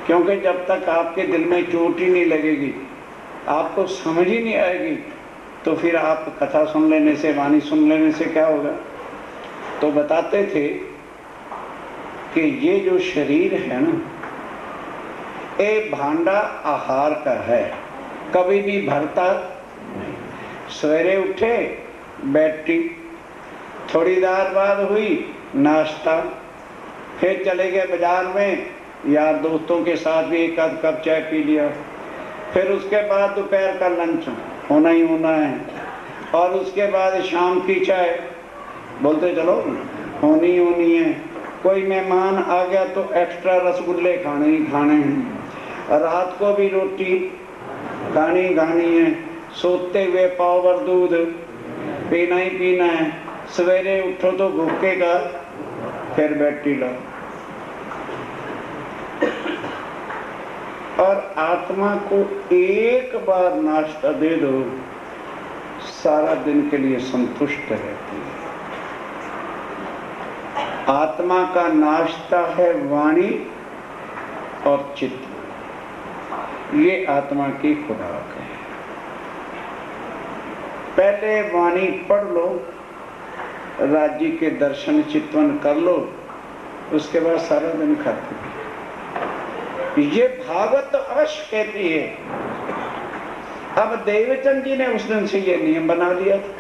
क्योंकि जब तक आपके दिल में चोट ही नहीं लगेगी, आपको समझ ही नहीं आएगी, तो फिर आप कथा सुन लेने से, वाणी सुन लेने से क्या होगा? तो बताते थे कि ये जो शरीर है ना, ये भांडा आहार का है, कभी भी भरता नहीं। सवेरे उठे, बैठी, थोड़ी देर बाद हुई नाश्ता, फिर चले गए बाजार में, यार दोस्तों के साथ भी एक आध कप चाय पी लिया, फिर उसके बाद दोपहर का लंच होना ही होना है, और उसके बाद शाम की चाय, बोलते चलो होनी होनी है। कोई मेहमान आ गया तो एक्स्ट्रा रसगुल्ले खाने ही खाने हैं, रात को भी रोटी खानी खानी है, सोते हुए पावर दूध पीना ही पीना है, सवेरे उठो तो भूखे का, फिर बैठी लो। और आत्मा को एक बार नाश्ता दे दो, सारा दिन के लिए संतुष्ट रहती है। आत्मा का नाश्ता है वाणी और चित्त, ये आत्मा की खुराक है। पहले वाणी पढ़ लो, राज्य के दर्शन चितवन कर लो, उसके बाद सारा दिन खाते। ये भागवत तो अवश्य कहती है। अब देवचंद जी ने उस दिन से ये नियम बना लिया था।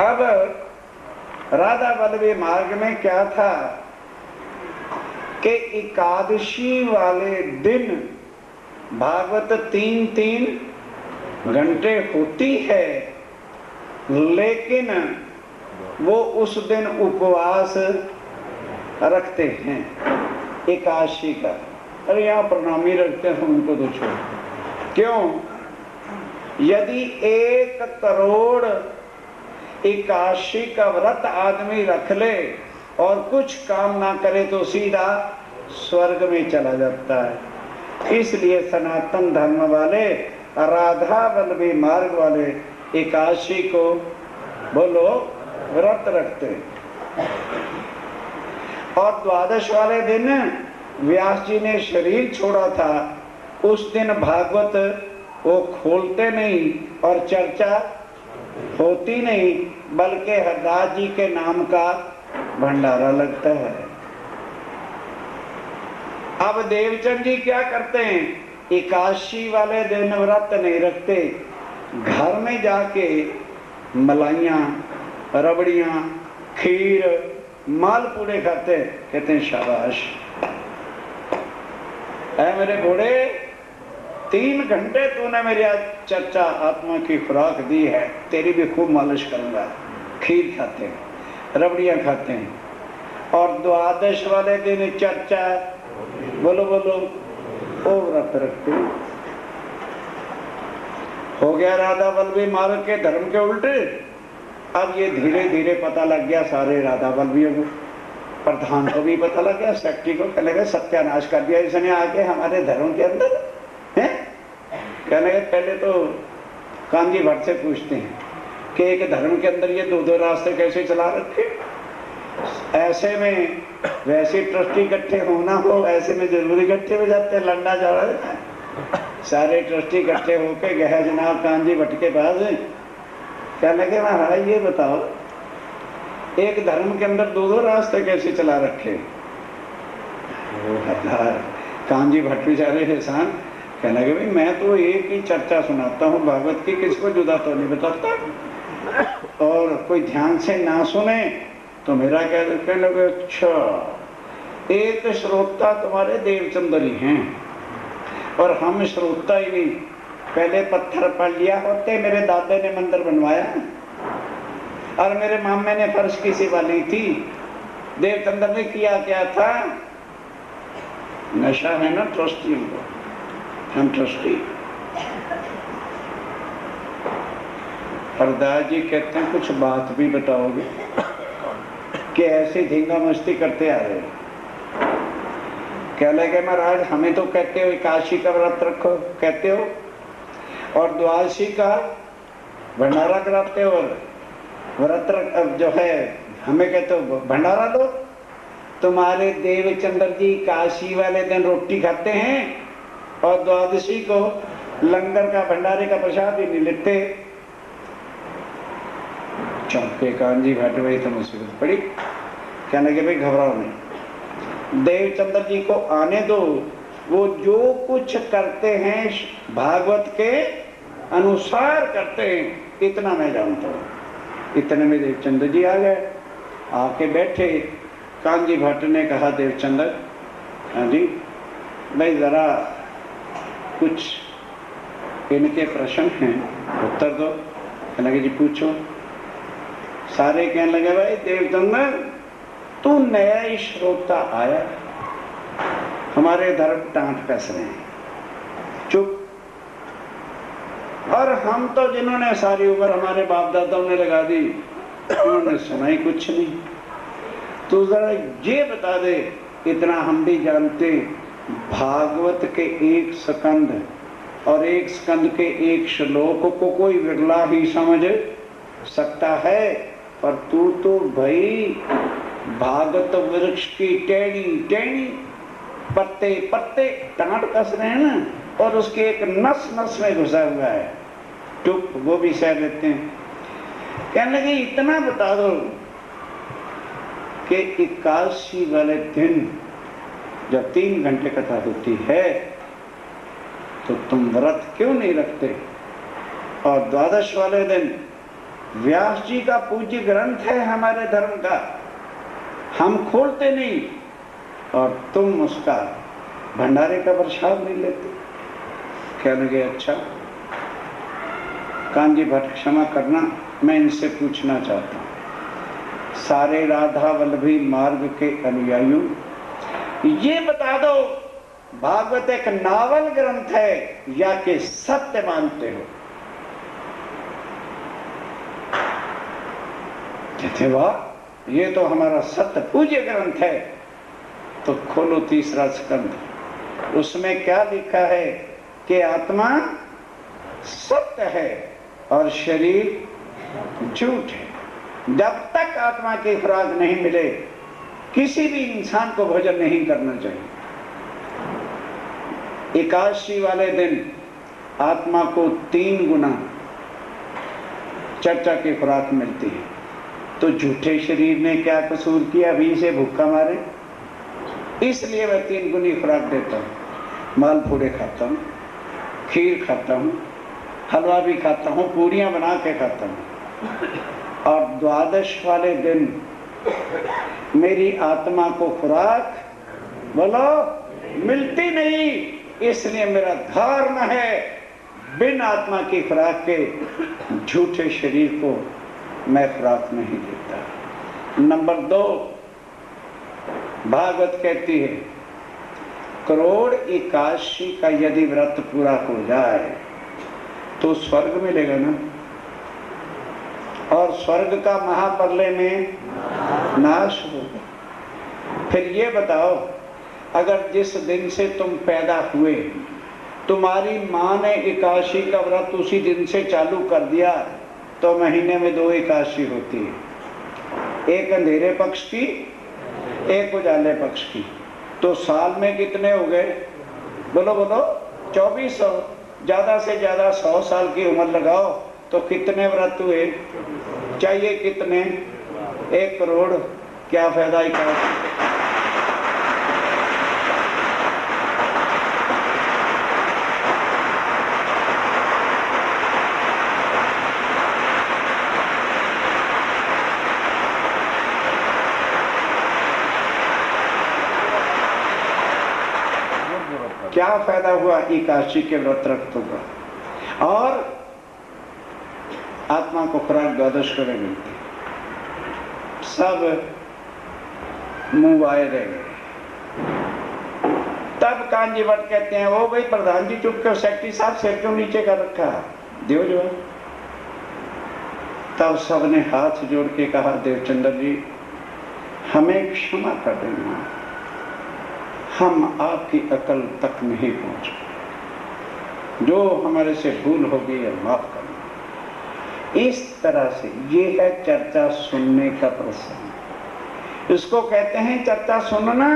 अब राधा बल्लभी मार्ग में क्या था कि एकादशी वाले दिन भागवत 3-3 घंटे होती है, लेकिन वो उस दिन उपवास रखते हैं एकादशी का। अरे यहाँ प्रणामी रखते हैं, उनको तो छोड़। क्यों? यदि 1 करोड़ एकादशी का व्रत आदमी रख ले और कुछ काम ना करे तो सीधा स्वर्ग में चला जाता है। इसलिए सनातन धर्म वाले, राधा बल्लभी मार्ग वाले एकादशी को बोलो व्रत रखते। और द्वादश वाले दिन व्यास जी ने शरीर छोड़ा था, उस दिन भागवत वो खोलते नहीं और चर्चा होती नहीं, बल्कि हरदास जी के नाम का भंडारा लगता है। अब देवचंद जी क्या करते हैं? एकादशी वाले दिन व्रत नहीं रखते, घर में जाके मलाइयां, रबड़ियां, खीर, मालपूड़े खाते। कहते हैं शाबाश है मेरे घोड़े, 3 घंटे तूने मेरी आज चर्चा आत्मा की खुराक दी है, तेरी भी खूब मालिश करूंगा। खीर खाते हैं, रबड़ियां खाते हैं, और द्वादश वाले दिन चर्चा, बोलो बोलो, ओ व्रत रखते। हो गया राधा बल्लभी मार्ग के धर्म के उल्टे। अब ये धीरे धीरे पता लग गया सारे राधा बल्लभियों को, प्रधान को भी पता लग गया, सेक्रेटरी को। कहने लगे सत्यानाश कर दिया इसने आके हमारे धर्म के अंदर है। कहने लगे पहले तो कांजी भट्ट से पूछते हैं कि एक धर्म के अंदर ये 2-2 रास्ते कैसे चला रखे। ऐसे में वैसे ट्रस्टी इकट्ठे होना हो, ऐसे में जरूर इकट्ठे हो जाते हैं, लंडा जा रहा है। सारे ट्रस्टी इकट्ठे होके गए जनाब कांजी भट्ट के पास। क्या लगे महाराज ये बताओ एक धर्म के अंदर दो दो रास्ते कैसे चला रखे। कांजी भट्ट बेचारे एहसान कहने लगे, भाई मैं तो एक ही चर्चा सुनाता हूँ भागवत की, किसको जुदा तो नहीं बताता, और कोई ध्यान से ना सुने तो मेरा कहने लगे, अच्छा एक श्रोता तुम्हारे देवचंद्र ही हैं और हम श्रोता ही नहीं। पहले पत्थर पढ़ लिया होते, मेरे दादे ने मंदिर बनवाया और मेरे मामे ने फर्श की सेवा ली थी। देवचंद्र ने किया क्या था, नशा है ना ट्रस्टियों को, हम ट्रस्टी। हरदास जी कहते हैं कुछ बात भी बताओगे कि ऐसे धींगा मस्ती करते आ रहे हो। क्या लगे महाराज, हमें तो कहते हो एकादशी का व्रत रखो कहते हो, और द्वादशी का भंडारा कराते हो, व्रत जो है हमें कहते हो भंडारा दो। तुम्हारे देवचंद्र जी काशी वाले दिन रोटी खाते हैं और द्वादशी को लंगर का भंडारे का प्रसाद ही नहीं लेते। चौके कांजी घाट वही तो मुसीबत पड़ी। कहने के भाई घबराओ नहीं, देवचंद्र जी को आने दो, वो जो कुछ करते हैं भागवत के अनुसार करते हैं, इतना मैं जानता हूँ। इतने में देवचंद्र जी आ गए, आके बैठे। कांजी भट्ट ने कहा, देवचंद्र हाँ जी भाई जरा कुछ इनके प्रश्न हैं उत्तर दो। कहने लगे जी पूछो। सारे कहने लगे, भाई देवचंद्र तू नया ही श्रोता आया, हमारे धर्म टांट कस रहे हैं, चुप। और हम तो जिन्होंने सारी उम्र हमारे बाप दादाओं ने लगा दी, उन्होंने सुना ही कुछ नहीं। तू जरा ये बता दे, इतना हम भी जानते, भागवत के एक स्कंद और एक स्कंद के एक श्लोक को कोई विरला ही समझ सकता है, पर तू तो भाई भागवत वृक्ष की टेढ़ी टेढ़ी पत्ते पत्ते टांट कस रहे हैं ना, और उसके एक नस नस में घुसा हुआ है, टुप वो भी सह लेते हैं। कहने लगे इतना बता दो कि एकादशी वाले दिन जब 3 घंटे कथा होती है तो तुम व्रत क्यों नहीं रखते, और द्वादश वाले दिन व्यास जी का पूज्य ग्रंथ है हमारे धर्म का, हम खोलते नहीं, और तुम उसका भंडारे का प्रसाद नहीं लेते। कहने लगे अच्छा कांजी भट्ट क्षमा करना, मैं इनसे पूछना चाहता हूँ, सारे राधा वल्लभी मार्ग के अनुयायियों ये बता दो, भागवत एक नावल ग्रंथ है या कि सत्य मानते हो? कहते वाह ये तो हमारा सत्य पूज्य ग्रंथ है। तो खोलो तीसरा स्कंद, उसमें क्या लिखा है कि आत्मा सत्य है और शरीर झूठ है। जब तक आत्मा की खुराक नहीं मिले किसी भी इंसान को भोजन नहीं करना चाहिए। एकादशी वाले दिन आत्मा को 3 गुना चर्चा की खुराक मिलती है, तो झूठे शरीर ने क्या कसूर किया अभी से भूखा मारे? इसलिए मैं 3 गुनी खुराक देता हूँ। मालपूड़े खाता हूँ, खीर खाता हूँ, हलवा भी खाता हूँ, पूरियां बना के खाता हूँ। और द्वादश वाले दिन मेरी आत्मा को खुराक बोलो मिलती नहीं, इसलिए मेरा धर्म है बिन आत्मा की खुराक के झूठे शरीर को मैं खुराक नहीं देता। नंबर 2, भागवत कहती है करोड़ एकादशी का यदि व्रत पूरा हो जाए तो स्वर्ग मिलेगा ना, और स्वर्ग का महाप्रलय में नाश होगा। फिर ये बताओ, अगर जिस दिन से तुम पैदा हुए तुम्हारी माँ ने एकादशी का व्रत उसी दिन से चालू कर दिया तो महीने में 2 एकादशी होती है, एक अंधेरे पक्ष की एक उजाले पक्ष की। तो साल में कितने हो गए? बोलो बोलो 2400। ज्यादा से ज्यादा 100 साल की उम्र लगाओ तो कितने व्रत हुए? चाहिए कितने? 1 करोड़ क्या फायदा एकादशी का? क्या फायदा हुआ एकादशी के व्रत रखने का? और आत्मा को खुराक द्वादश करे मिलती, सब मुंह आए रह गए। तब कांजी भट्ट कहते हैं, वो भाई प्रधान जी चुप कर, सेक्रेटरी साहब सिर क्यों नीचे कर रखा, देव जो। तब सबने हाथ जोड़ के कहा, देवचंद्र जी हमें क्षमा कर देना, हम आपकी अकल तक नहीं पहुंचे, जो हमारे से भूल होगी या माफ करना। इस तरह से ये है चर्चा सुनने का प्रसंग। इसको कहते हैं चर्चा सुनना।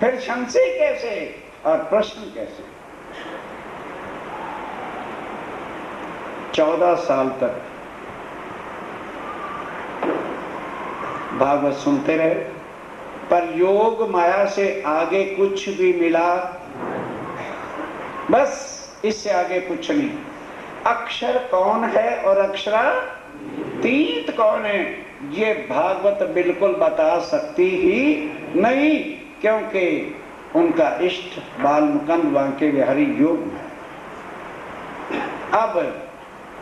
फिर संशय कैसे और प्रश्न कैसे? 14 साल तक भागवत सुनते रहे, पर योग माया से आगे कुछ भी मिला, बस इससे आगे कुछ नहीं। अक्षर कौन है और अक्षरातीत कौन है, ये भागवत बिल्कुल बता सकती ही नहीं, क्योंकि उनका इष्ट बाल मुकुंद बांके बिहारी योग में। अब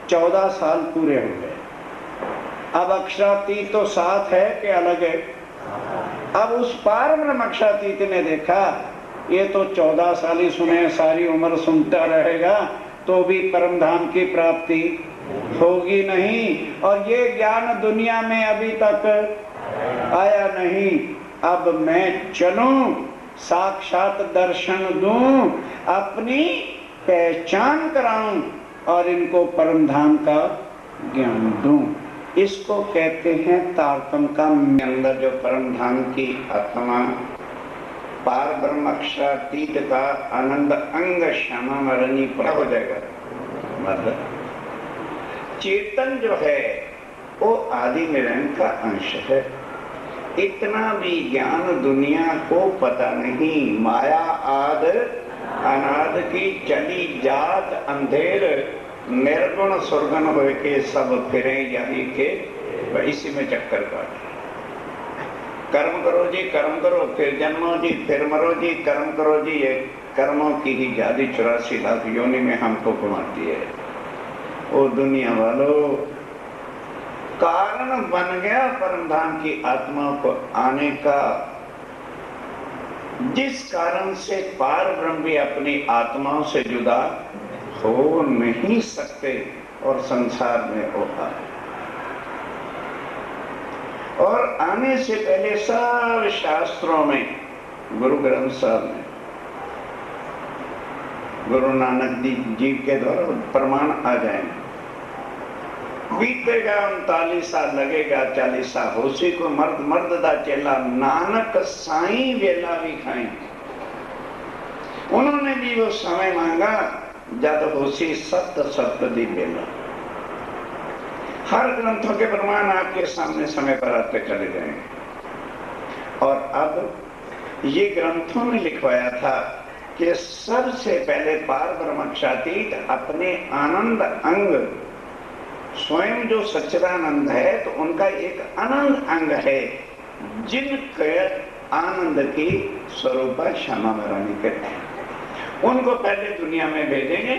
14 साल पूरे हो गए, अब अक्षरातीत तो साथ है कि अलग है? अब उस पार ब्रह्म अक्षरातीत ने देखा, ये तो 14 साल ही सुने, सारी उम्र सुनता रहेगा तो भी परम धाम की प्राप्ति होगी नहीं, और ये ज्ञान दुनिया में अभी तक आया नहीं। अब मैं चलूं, साक्षात दर्शन दूं, अपनी पहचान कराऊं और इनको परम धाम का ज्ञान दूं। इसको कहते हैं तारतम का अंदर जो परम धाम की आत्मा पार ब्रह्म अक्षरातीत का आनंद अंग श्यामा मरणी पर हो जाएगा। मतलब चेतन जो है वो आदि निरंजन का अंश है। इतना भी ज्ञान दुनिया को पता नहीं। माया आद अनाद की चली जात अंधेर, निर्गुण सुरगुण हो के सब फिरे यही के, इसी में चक्कर काटे। कर्म करो जी, कर्म करो, फिर जन्मो जी, फिर मरो जी, कर्म करो जी। ये कर्मों की ही जादी 84 लाख योनि में हमको घुमाती है। ओ दुनिया वालों, कारण बन गया परम धाम की आत्मा को आने का, जिस कारण से पार ब्रह्म भी अपनी आत्माओं से जुदा हो नहीं सकते और संसार में होता है। और आने से पहले सब शास्त्रों में, गुरु ग्रंथ साहब में, गुरु नानक जी के द्वारा प्रमाण आ जाएंगे। बीतेगा 39 साल, लगेगा 40 साल, होशी को मर्द मर्द दा चेला, नानक साई वेला भी खाई। उन्होंने भी वो समय मांगा जब होशी सत्य सत्य दी बेला। हर ग्रंथों के प्रमाण आपके सामने समय पर आते चले जाएंगे। और अब ये ग्रंथों में लिखवाया था कि सबसे पहले पार ब्रह्मक्षातीत अपने आनंद अंग, स्वयं जो सच्चिदानंद है तो उनका एक आनंद अंग है, जिनके आनंद की स्वरूपा श्यामा महारानी कहते हैं। उनको पहले दुनिया में भेजेंगे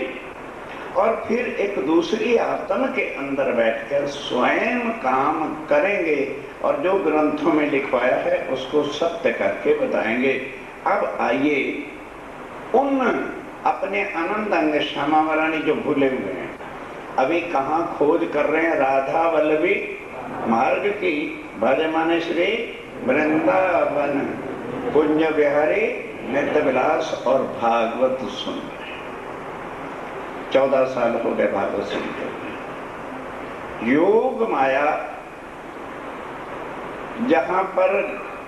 और फिर एक दूसरी आत्मा के अंदर बैठकर स्वयं काम करेंगे और जो ग्रंथों में लिखवाया है उसको सत्य करके बताएंगे। अब आइए उन अपने आनंद अंग श्यामा महारानी जो भूले हुए हैं, अभी कहाँ खोज कर रहे हैं? राधा वल्लभी मार्ग की, भजमान श्री वृंदावन, कुंज बिहारी नित्य विलास और भागवत सुन रहे। 14 साल हो गए भागवत सुनते। योग माया जहां पर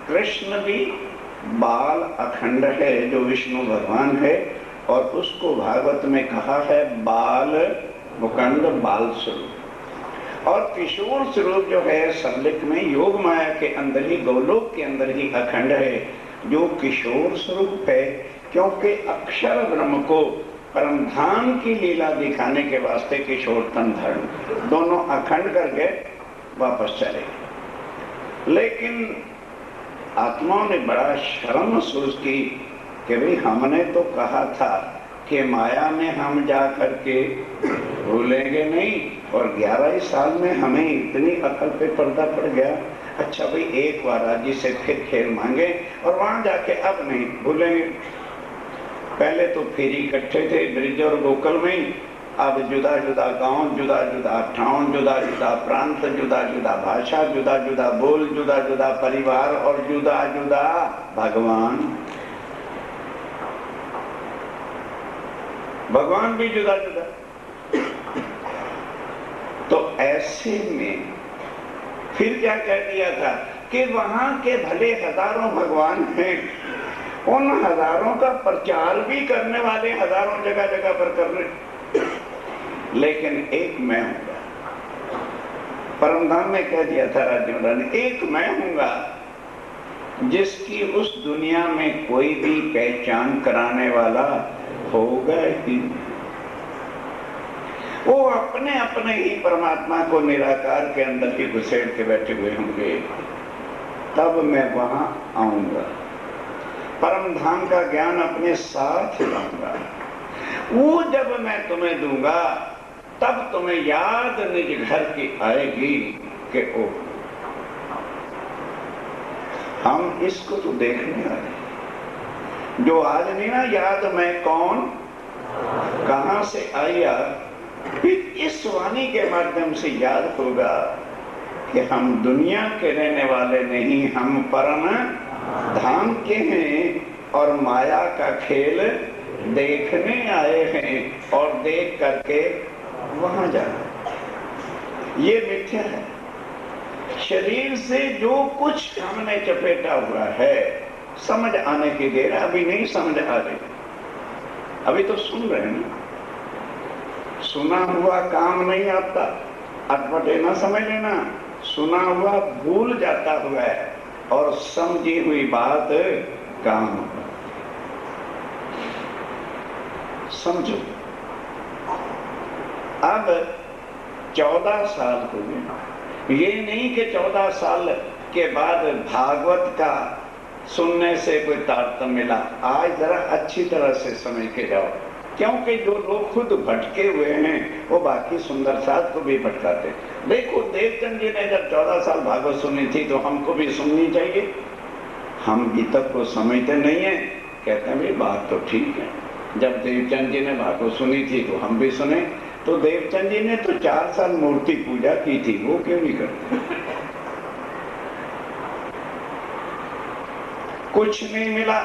कृष्ण भी बाल अखंड है, जो विष्णु भगवान है, और उसको भागवत में कहा है बाल मुकुंद बाल स्वरूप। और किशोर स्वरूप जो है सबलिक में योग माया के अंदर ही, गोलोक के अंदर ही अखंड है, जो किशोर स्वरूप है। क्योंकि अक्षर ब्रह्म को परम धाम की लीला दिखाने के वास्ते किशोर तन धारण, दोनों अखंड करके वापस चले। लेकिन आत्माओं ने बड़ा शर्म महसूस की कि भाई हमने तो कहा था कि माया में हम जा करके भूलेंगे नहीं, और 11 साल में हमें इतनी अकल पे पर्दा पड़ गया। अच्छा भाई एक बार राजी से फिर खेल मांगे और वहां जाके अब नहीं भूलेंगे। पहले तो फिर इकट्ठे थे ब्रिज और गोकुल में, अब जुदा जुदा गांव, जुदा जुदा ठाव, जुदा जुदा प्रांत, जुदा जुदा भाषा, जुदा जुदा बोल, जुदा जुदा परिवार और जुदा जुदा भगवान। भगवान भी जुदा जुदा। तो ऐसे में फिर क्या कह दिया था कि वहां के भले हजारों भगवान हैं, उन हजारों का प्रचार भी करने वाले हजारों जगह जगह पर कर रहे, लेकिन एक मैं हूंगा। परमधाम में कह दिया था राजेंद्र ने, एक मैं हूंगा जिसकी उस दुनिया में कोई भी पहचान कराने वाला होगा ही। वो अपने अपने ही परमात्मा को निराकार के अंदर ही घुसेड़ के बैठे हुए होंगे, तब मैं वहां आऊंगा, परम धाम का ज्ञान अपने साथ लाऊंगा। वो जब मैं तुम्हें दूंगा तब तुम्हें याद निज घर की आएगी कि ओ हम इसको तो देखने आए। जो आज नहीं ना याद मैं कौन कहां से आया, फिर इस वाणी के माध्यम से याद होगा कि हम दुनिया के रहने वाले नहीं, हम परम धाम के हैं और माया का खेल देखने आए हैं और देख करके वहां जाना। ये मिथ्या है। शरीर से जो कुछ हमने चपेटा हुआ है समझ आने की देर, अभी नहीं समझ आ रही, अभी तो सुन रहे हैं ना। सुना हुआ काम नहीं आता, अटपटे ना समझ लेना। सुना हुआ भूल जाता हुआ है और समझी हुई बात काम होगा। समझो, अब 14 साल हो गए। ये नहीं कि 14 साल के बाद भागवत का सुनने से कोई तारतम्य मिला। आज जरा अच्छी तरह से समझ के जाओ, क्योंकि जो लोग खुद भटके हुए हैं वो बाकी सुंदर साथ को भी भटकाते। देखो देवचंद जी ने जब 14 साल भागवत सुनी थी तो हमको भी सुननी चाहिए। हम गीता को समझते नहीं है, कहते हैं भाई बात तो ठीक है। जब देवचंद जी ने भागवत सुनी थी तो हम भी सुने। तो देवचंद जी ने तो 4 साल मूर्ति पूजा की थी, वो क्यों नहीं करते? कुछ नहीं मिला,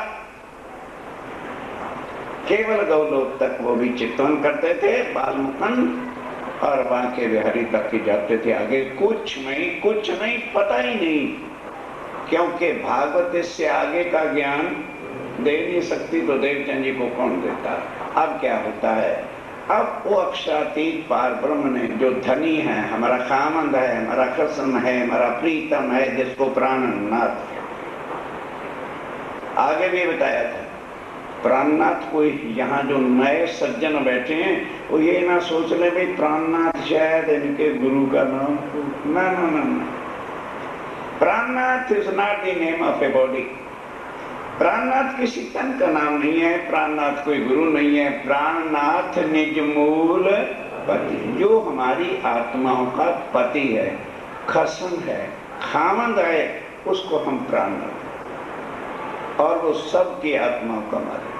केवल गौलोक तक वो भी चिंतन करते थे, बालमुकुंद और बांके बिहारी तक ही जाते थे। आगे कुछ नहीं, कुछ नहीं, पता ही नहीं, क्योंकि भागवत इससे आगे का ज्ञान दे नहीं सकती तो देवचंद जी को कौन देता। अब क्या होता है, अब वो अक्षरातीत पार ब्रह्म ने जो धनी है, हमारा खामंद है, हमारा खसम है, हमारा प्रीतम है, जिसको प्राणनाथ आगे भी बताया था। प्राणनाथ को यहाँ जो नए सज्जन बैठे हैं वो ये ना सोच ले भाई प्राणनाथ शायद इनके गुरु का नाम, ना ना ना ना। Prannath is not the name of a body. Prannath किसी तन का नाम नहीं है, प्राणनाथ कोई गुरु नहीं है। प्राणनाथ निज मूल पति, जो हमारी आत्माओं का पति है, खसम है, खामंद है, उसको हम प्राणनाथ, और वो सबकी आत्माओं का मालिक।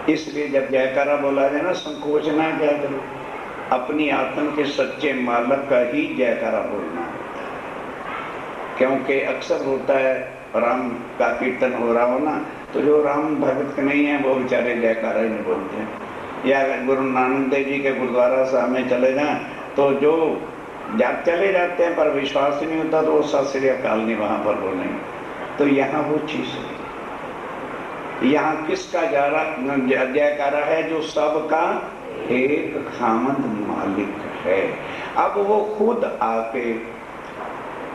इसलिए जब जयकारा बोला जाए ना, संकोच ना क्या करो, अपनी आत्मा के सच्चे मालिक का ही जयकारा बोलना होता है। क्योंकि अक्सर होता है राम का कीर्तन हो रहा हो ना, तो जो राम भगत नहीं है वो बेचारे जयकारा ही नहीं बोलते हैं। या गुरु नानक देव जी के गुरुद्वारा साहब में चले जाएं तो जो चले जाते हैं पर विश्वास नहीं होता तो वो सत श्री अकाल नहीं वहां पर बोलेंगे। तो यहाँ वो चीज है। यहाँ किसका जयकारा है? जो सबका एक खामंद मालिक है। है। अब वो खुद आके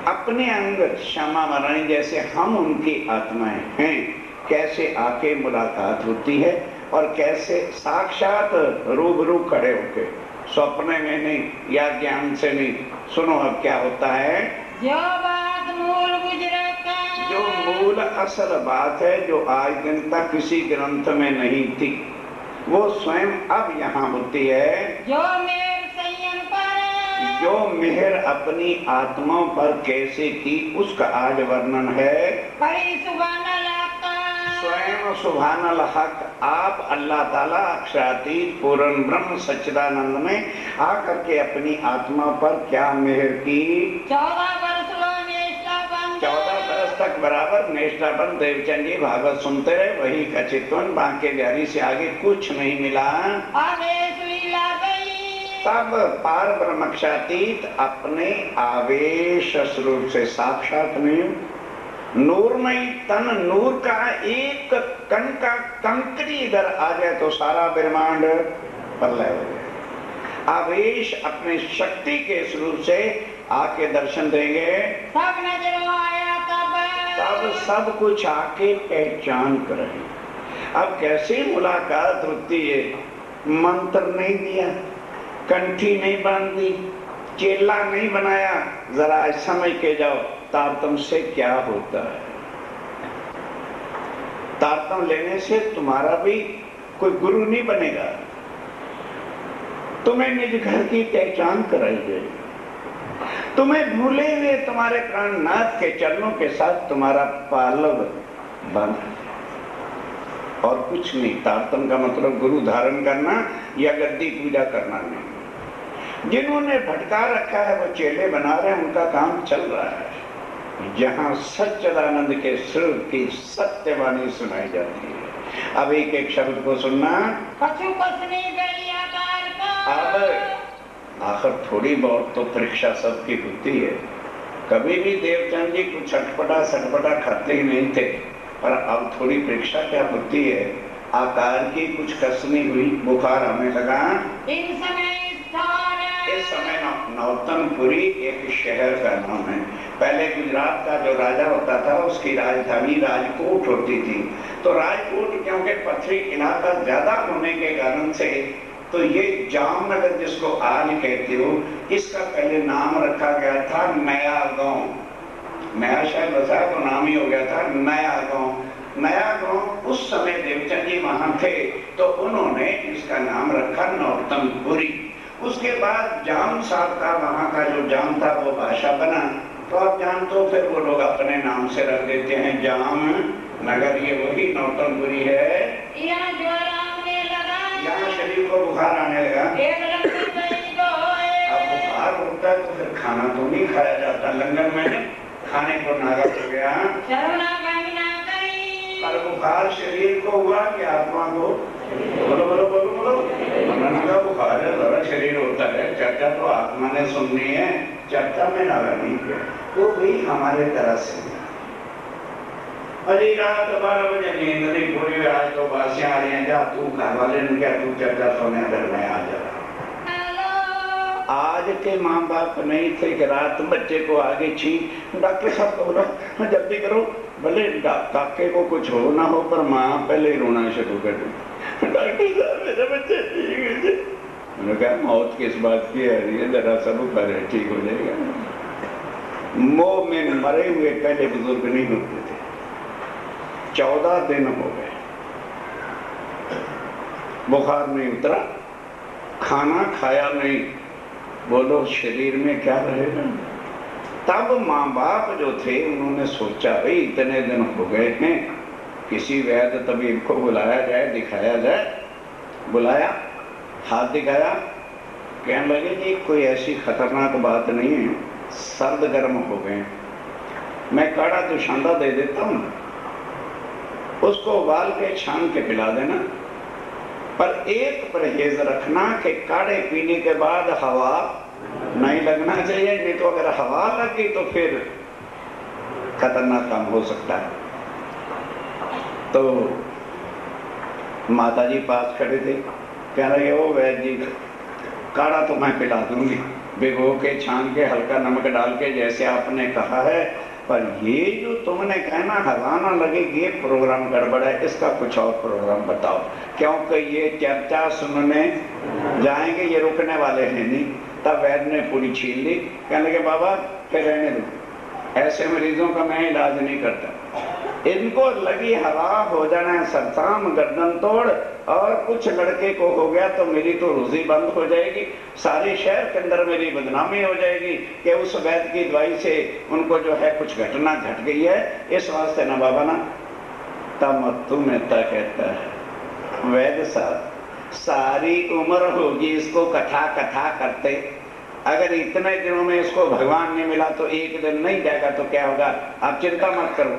अपने अंग श्यामा महारानी जैसे हम उनकी आत्माएं हैं, कैसे आके मुलाकात होती है और कैसे साक्षात रूबरू खड़े होके, स्वप्न में नहीं या ज्ञान से नहीं। सुनो अब क्या होता है। जो बात मूल गुजरत जो मूल असल बात है, जो आज दिन तक किसी ग्रंथ में नहीं थी, वो स्वयं अब यहाँ होती है। जो मेर संयम पर जो मेहर अपनी आत्माओं पर कैसे की, उसका आज वर्णन है। परी सुबहानल हक स्वयं सुभानल हक आप अल्लाह ताला अक्षरातीत पूर्ण ब्रह्म सच्चिदानंद में आकर के अपनी आत्मा पर क्या मेहर की। 14 वर्ष लो निष्ठाबंध 14 बरस तक बराबर निष्ठाबंध देवचंद जी भागवत सुनते रहे, वही खचितवन बांके बिहारी से आगे कुछ नहीं मिला। आवेश लीला गई तब पार ब्रह्मक्षातीत अपने आवेश स्वरूप से साक्षात में नूरमयी तन नूर का एक कण का कंकरी इधर आ जाए तो सारा ब्रह्मांड प्रलय हो जाए। आवेश अपने शक्ति के स्वरूप से आके दर्शन देंगे, सब नजरों आया तब सब कुछ आके पहचान करें। अब कैसे मुलाकात होती है। मंत्र नहीं दिया, कंठी नहीं बांध दी, चेला नहीं बनाया, जरा समझ के जाओ तारतम से क्या होता है। तारतम लेने से तुम्हारा भी कोई गुरु नहीं बनेगा, तुम्हें निज घर की पहचान कराई जाएगी, तुम्हें भूले हुए तुम्हारे प्राणनाथ के चरणों के साथ तुम्हारा पालव बंध और कुछ नहीं। तारतम का मतलब गुरु धारण करना या गद्दी पूजा करना नहीं। जिन्होंने भटका रखा है वो चेले बना रहे हैं, उनका काम चल रहा है। जहां सच्चिदानंद के सुर की सत्यवाणी सुनाई जाती है। अब एक एक शब्द को सुनना। कछु कसने गई आकार का अब आखिर थोड़ी बहुत तो परीक्षा सबकी होती है। कभी भी देवचंद जी कुछ अटपटा सटपटा खाते ही नहीं थे, पर अब थोड़ी परीक्षा क्या होती है। आकार की कुछ कसनी हुई, बुखार आने लगा। इन समय इस समय नौतनपुरी एक शहर का नाम है। पहले गुजरात का जो राजा होता था उसकी राजधानी राजकोट होती थी। तो राजकोट क्योंकि पथरी इलाका ज्यादा होने के कारण से, तो ये जामनगर जिसको आज कहते हो, इसका पहले नाम रखा गया था नया गांव। नया शहर बसा तो नाम ही हो गया था नया गांव। नया गांव उस समय देवचंद जी वहां थे तो उन्होंने इसका नाम रखा नौतनपुरी। उसके बाद जाम साहब का वहां का जो जाम था वो भाषा बना, तो आप जान तो फिर वो लोग अपने नाम से रख देते हैं जाम नगर। ये वही नौतनपुरी है। यहाँ ज्वर आने लगा, यहाँ शरीर को बुखार आने लगा। अब बुखार होता है तो फिर खाना तो नहीं खाया जाता, लंगर में खाने को नागा हो गया। पर बुखार शरीर को हुआ कि आत्मा को? बोलो बोलो बोलो बोलो। नागा बुखार है, जरा शरीर होता है। चर्चा तो आत्मा ने सुननी है, चर्चा में नागा नहीं किया। वो भी हमारे तरह से अरे रात 12 बजे नींद नहीं पूरी, आज तो बासियां आ रही हैं। जा तू घर वाले ने क्या, तू चर्चा सोने घर में आ जा। आज के माँ बाप नहीं थे कि रात बच्चे को आगे छीन। डॉक्टर साहब को बोलो जल्दी करो, भले काके को कुछ हो ना हो, पर माँ पहले ही रोना शुरू कर दी। डॉक्टर साहब मेरे बच्चे ठीक है। मैंने कहा मौत किस बात की आ रही है, जरा सब करे ठीक हो जाएगा। मोह में मरे हुए पहले बुजुर्ग नहीं होते थे। 14 दिन हो गए, बुखार नहीं उतरा, खाना खाया नहीं। बोलो शरीर में क्या रहेगा। तब माँ बाप जो थे उन्होंने सोचा भाई इतने दिन हो गए हैं, किसी वैद्य तबीब को बुलाया जाए, दिखाया जाए। बुलाया, हाथ दिखाया, कहने लगे जी कोई ऐसी खतरनाक बात नहीं है, सर्द गर्म हो गए, मैं काढ़ा दुशांदा दे देता हूँ, उसको उबाल के छान के पिला देना। पर एक परहेज रखना कि काढ़े पीने के बाद हवा नहीं लगना चाहिए, नहीं तो अगर हवा लगी तो फिर खतरनाक काम हो सकता है। तो माताजी पास खड़े थे, कह रहे ओ वैद्य जी काढ़ा तो मैं पिला दूंगी, भिगो के छान के हल्का नमक डाल के जैसे आपने कहा है, पर ये जो तुमने कहना हवा ना लगे ये प्रोग्राम गड़बड़ है, इसका कुछ और प्रोग्राम बताओ, क्योंकि ये चर्चा सुनने जाएंगे, ये रुकने वाले हैं नहीं। तब वैद्य ने पूरी छीन ली, कहने लगे बाबा फिर रहने दो, ऐसे मरीजों का मैं इलाज नहीं करता, इनको लगी हवा हो जाना है सरताम गर्दन तोड़, और कुछ लड़के को हो गया तो मेरी तो रोजी बंद हो जाएगी, सारी शहर के अंदर मेरी बदनामी हो जाएगी कि उस वैद्य की दवाई से उनको जो है कुछ घटना घट गई है, इस वास्ते ना बाबा ना। तब मत्तू मेहता कहता है वैद्य साहब सारी उम्र होगी इसको कथा कथा करते, अगर इतने दिनों में इसको भगवान नहीं मिला तो एक दिन नहीं जाएगा तो क्या होगा, आप चिंता मत करो,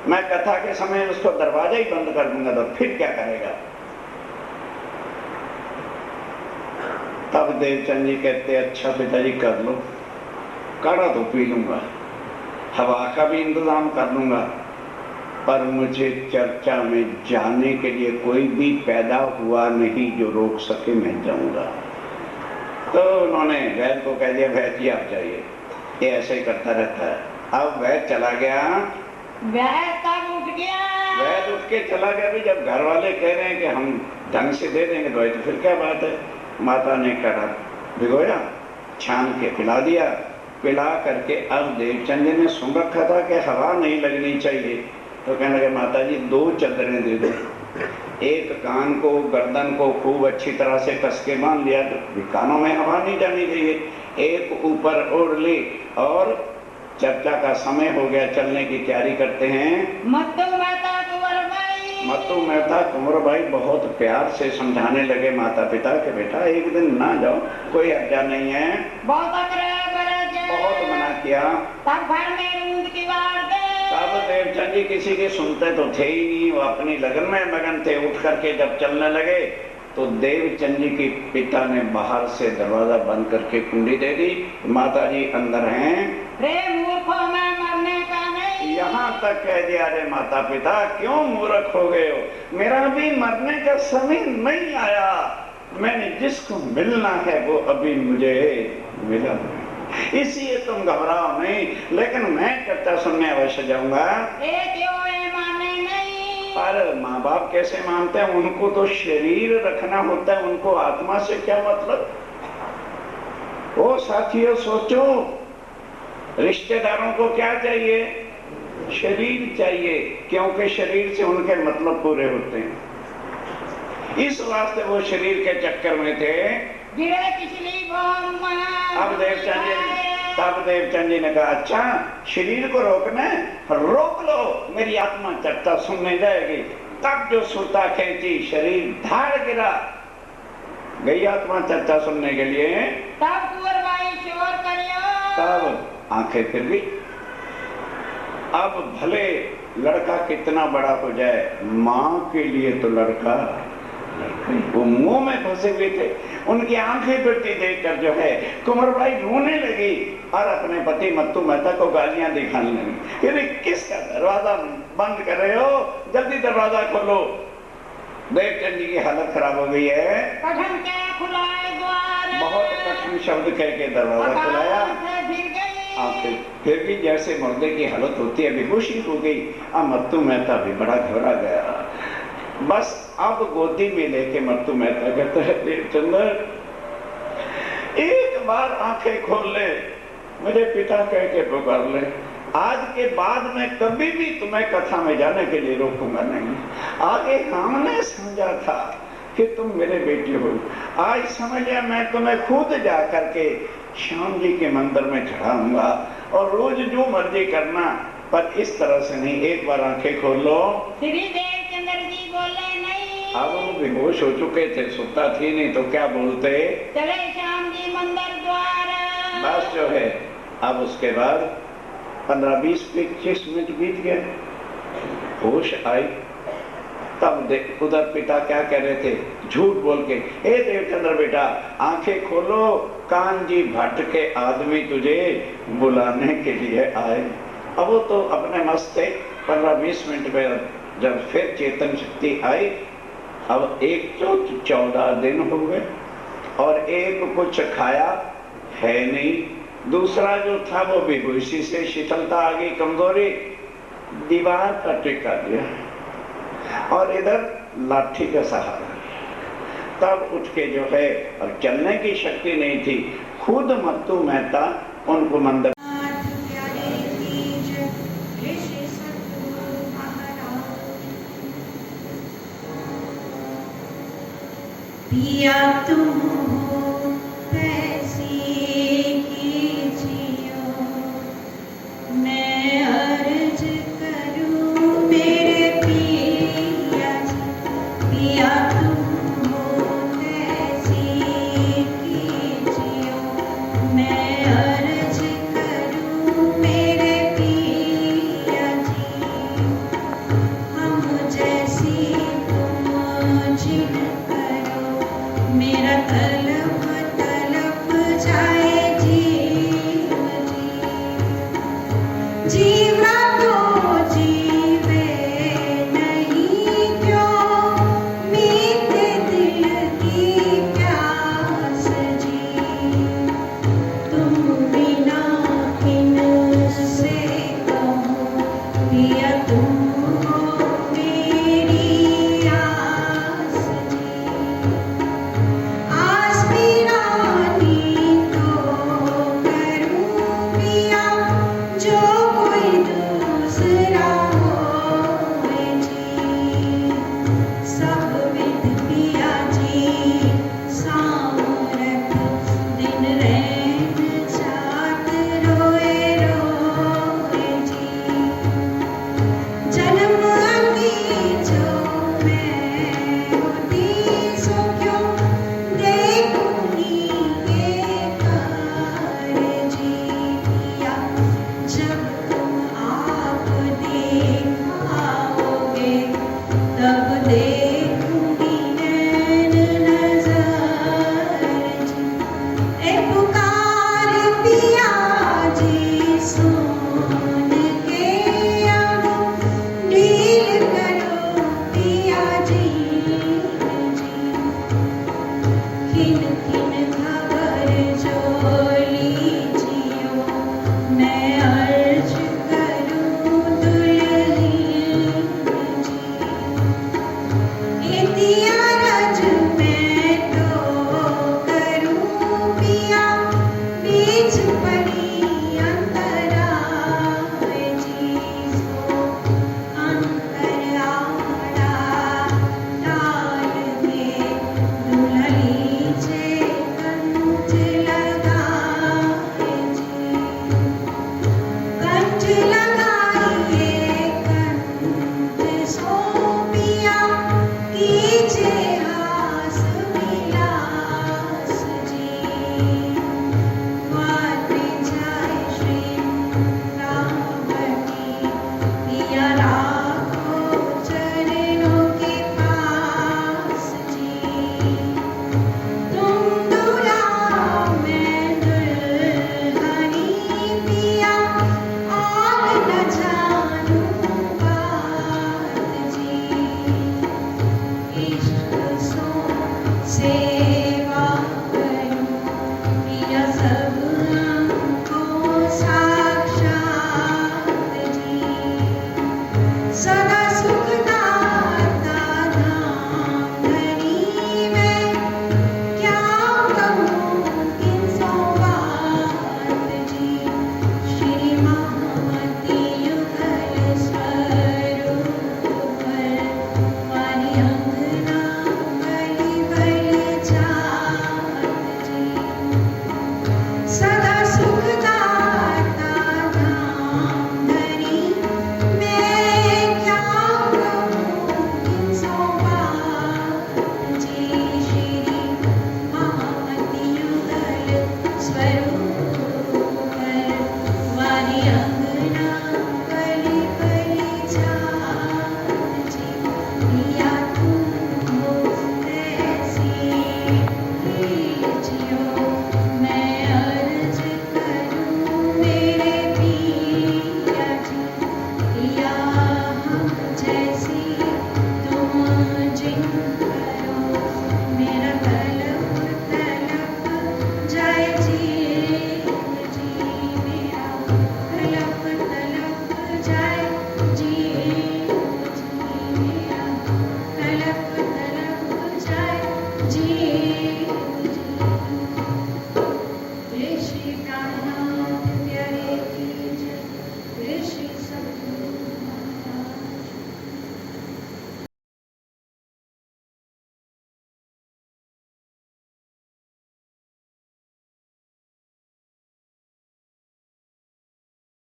मैं कथा के समय उसको दरवाजा ही बंद कर दूंगा तो फिर क्या करेगा। तब देवचंद जी कहते अच्छा पिताजी कर लो, काढ़ा तो पी लूंगा, हवा का भी इंतजाम कर लूंगा, पर मुझे चर्चा में जाने के लिए कोई भी पैदा हुआ नहीं जो रोक सके, मैं जाऊंगा। तो उन्होंने वैद्य को कह दिया वैद्य जी आप जाइए, ये ऐसे ही करता रहता है। अब वैद्य चला गया, वैद्य तब उठ गया, वैद्य उठ के चला गया भी, जब घर वाले कह रहे हैं कि हम ढंग से दे देंगे दवाई तो फिर क्या बात है। माता ने काढ़ा भिगोया, छान के पिला दिया, पिला करके अब देवचंद जी ने सुन रखा था कि हवा नहीं लगनी चाहिए, तो कहने लगे माता जी 2 चादरें दे दो, एक कान को गर्दन को खूब अच्छी तरह से कस के बांध लिया तो कानों में हवा नहीं जानी चाहिए, एक ऊपर ओढ़ ली, और चर्चा का समय हो गया, चलने की तैयारी करते हैं। मत्तू मेहता कुंवर भाई, मत्तू मेहता कुंवर भाई बहुत प्यार से समझाने लगे माता पिता के बेटा एक दिन ना जाओ, कोई हर्जा नहीं है, बहुत मना किया। तब घर में रूंद की वार दे, तब देवचंद जी किसी के सुनते तो थे ही नहीं, वो अपनी लगन में मगन थे। उठ करके जब चलने लगे तो देवचंद जी के पिता ने बाहर से दरवाजा बंद करके कुंडी दे दी, माता जी अंदर हैं, मूर्खों में मरने का नहीं, यहाँ तक कह दिया अरे माता पिता क्यों मूर्ख हो गए हो, मेरा भी मरने का समय नहीं आया, मैंने जिसको मिलना है वो अभी मुझे मिला, इसलिए तुम घबराओ नहीं, लेकिन मैं चर्चा सुनने अवश्य जाऊंगा। माने नहीं, पर माँ बाप कैसे मानते हैं, उनको तो शरीर रखना होता है, उनको आत्मा से क्या मतलब। ओ साथियों सोचो, रिश्तेदारों को क्या चाहिए, शरीर चाहिए, क्योंकि शरीर से उनके मतलब पूरे होते हैं, इस वास्ते वो शरीर के चक्कर में थे। तब देवचंद जी ने कहा अच्छा शरीर को रोकना है, रोक लो, मेरी आत्मा चर्चा सुनने जाएगी। तब जो सुरता खींची शरीर धाड़ गिरा, गई आत्मा चर्चा सुनने के लिए। तब कुंवर भाई शोर करियो, तब आंखें फिर गई। अब भले लड़का कितना बड़ा हो जाए, माँ के लिए तो लड़का वो मुंह में फंसे हुए थे, उनकी आंखें फिरती देखकर जो है कुंवर भाई रोने लगी और अपने पति मत्तू मेहता को गालियां दिखाने लगी, अरे किसका दरवाजा बंद कर रहे हो, जल्दी दरवाजा खोलो। देवचंद जी की हालत खराब हो गई है, कठिन के खुलाए द्वार, बहुत कठिन शब्द कह के दरवाजा खुलाया, आंखें फिर भी जैसे मुर्दे की हालत होती है बेहोशी हो गई। अब मत्तू मेहता भी बड़ा घबरा गया। बस अब गोदी में लेके मत्तू मेहता कहता है देवचंद एक बार आंखें खोल ले, मुझे पिता कह के पुकार ले, आज के बाद मैं कभी भी तुम्हें कथा में जाने के लिए रोकूंगा नहीं। आगे हमने समझा था कि तुम मेरे बेटे हो, आज समझ लिया मैं तुम्हें खुद जा करके श्याम जी के मंदिर में चढ़ाऊंगा और रोज जो मर्जी करना, पर इस तरह से नहीं, एक बार आंखें खोल लो। श्री देवचंद्र जी बोले नहीं, अब वो बेहोश हो चुके थे, सुता थी नहीं तो क्या बोलते, चले श्याम जी मंदिर द्वार। बस जो है अब उसके बाद 15-20-25 मिनट बीत गए, होश आई। तब उधर पिता क्या कह रहे थे, झूठ बोल के, हे देवचंद्र बेटा आंखें खोलो, कान जी भट्ट के आदमी तुझे बुलाने के लिए आए। अब वो तो अपने मस्त थे। 15-20 मिनट में जब फिर चेतन शक्ति आई, अब 14 दिन हो गए और एक कुछ खाया है नहीं, दूसरा जो था वो बेहोशी से शीतलता आ गई, कमजोरी, दीवार पर टिका दिया और इधर लाठी का सहारा। तब उठ के जो है, और चलने की शक्ति नहीं थी, खुद मत्तू मेहता उनको मंदिर पिया तुम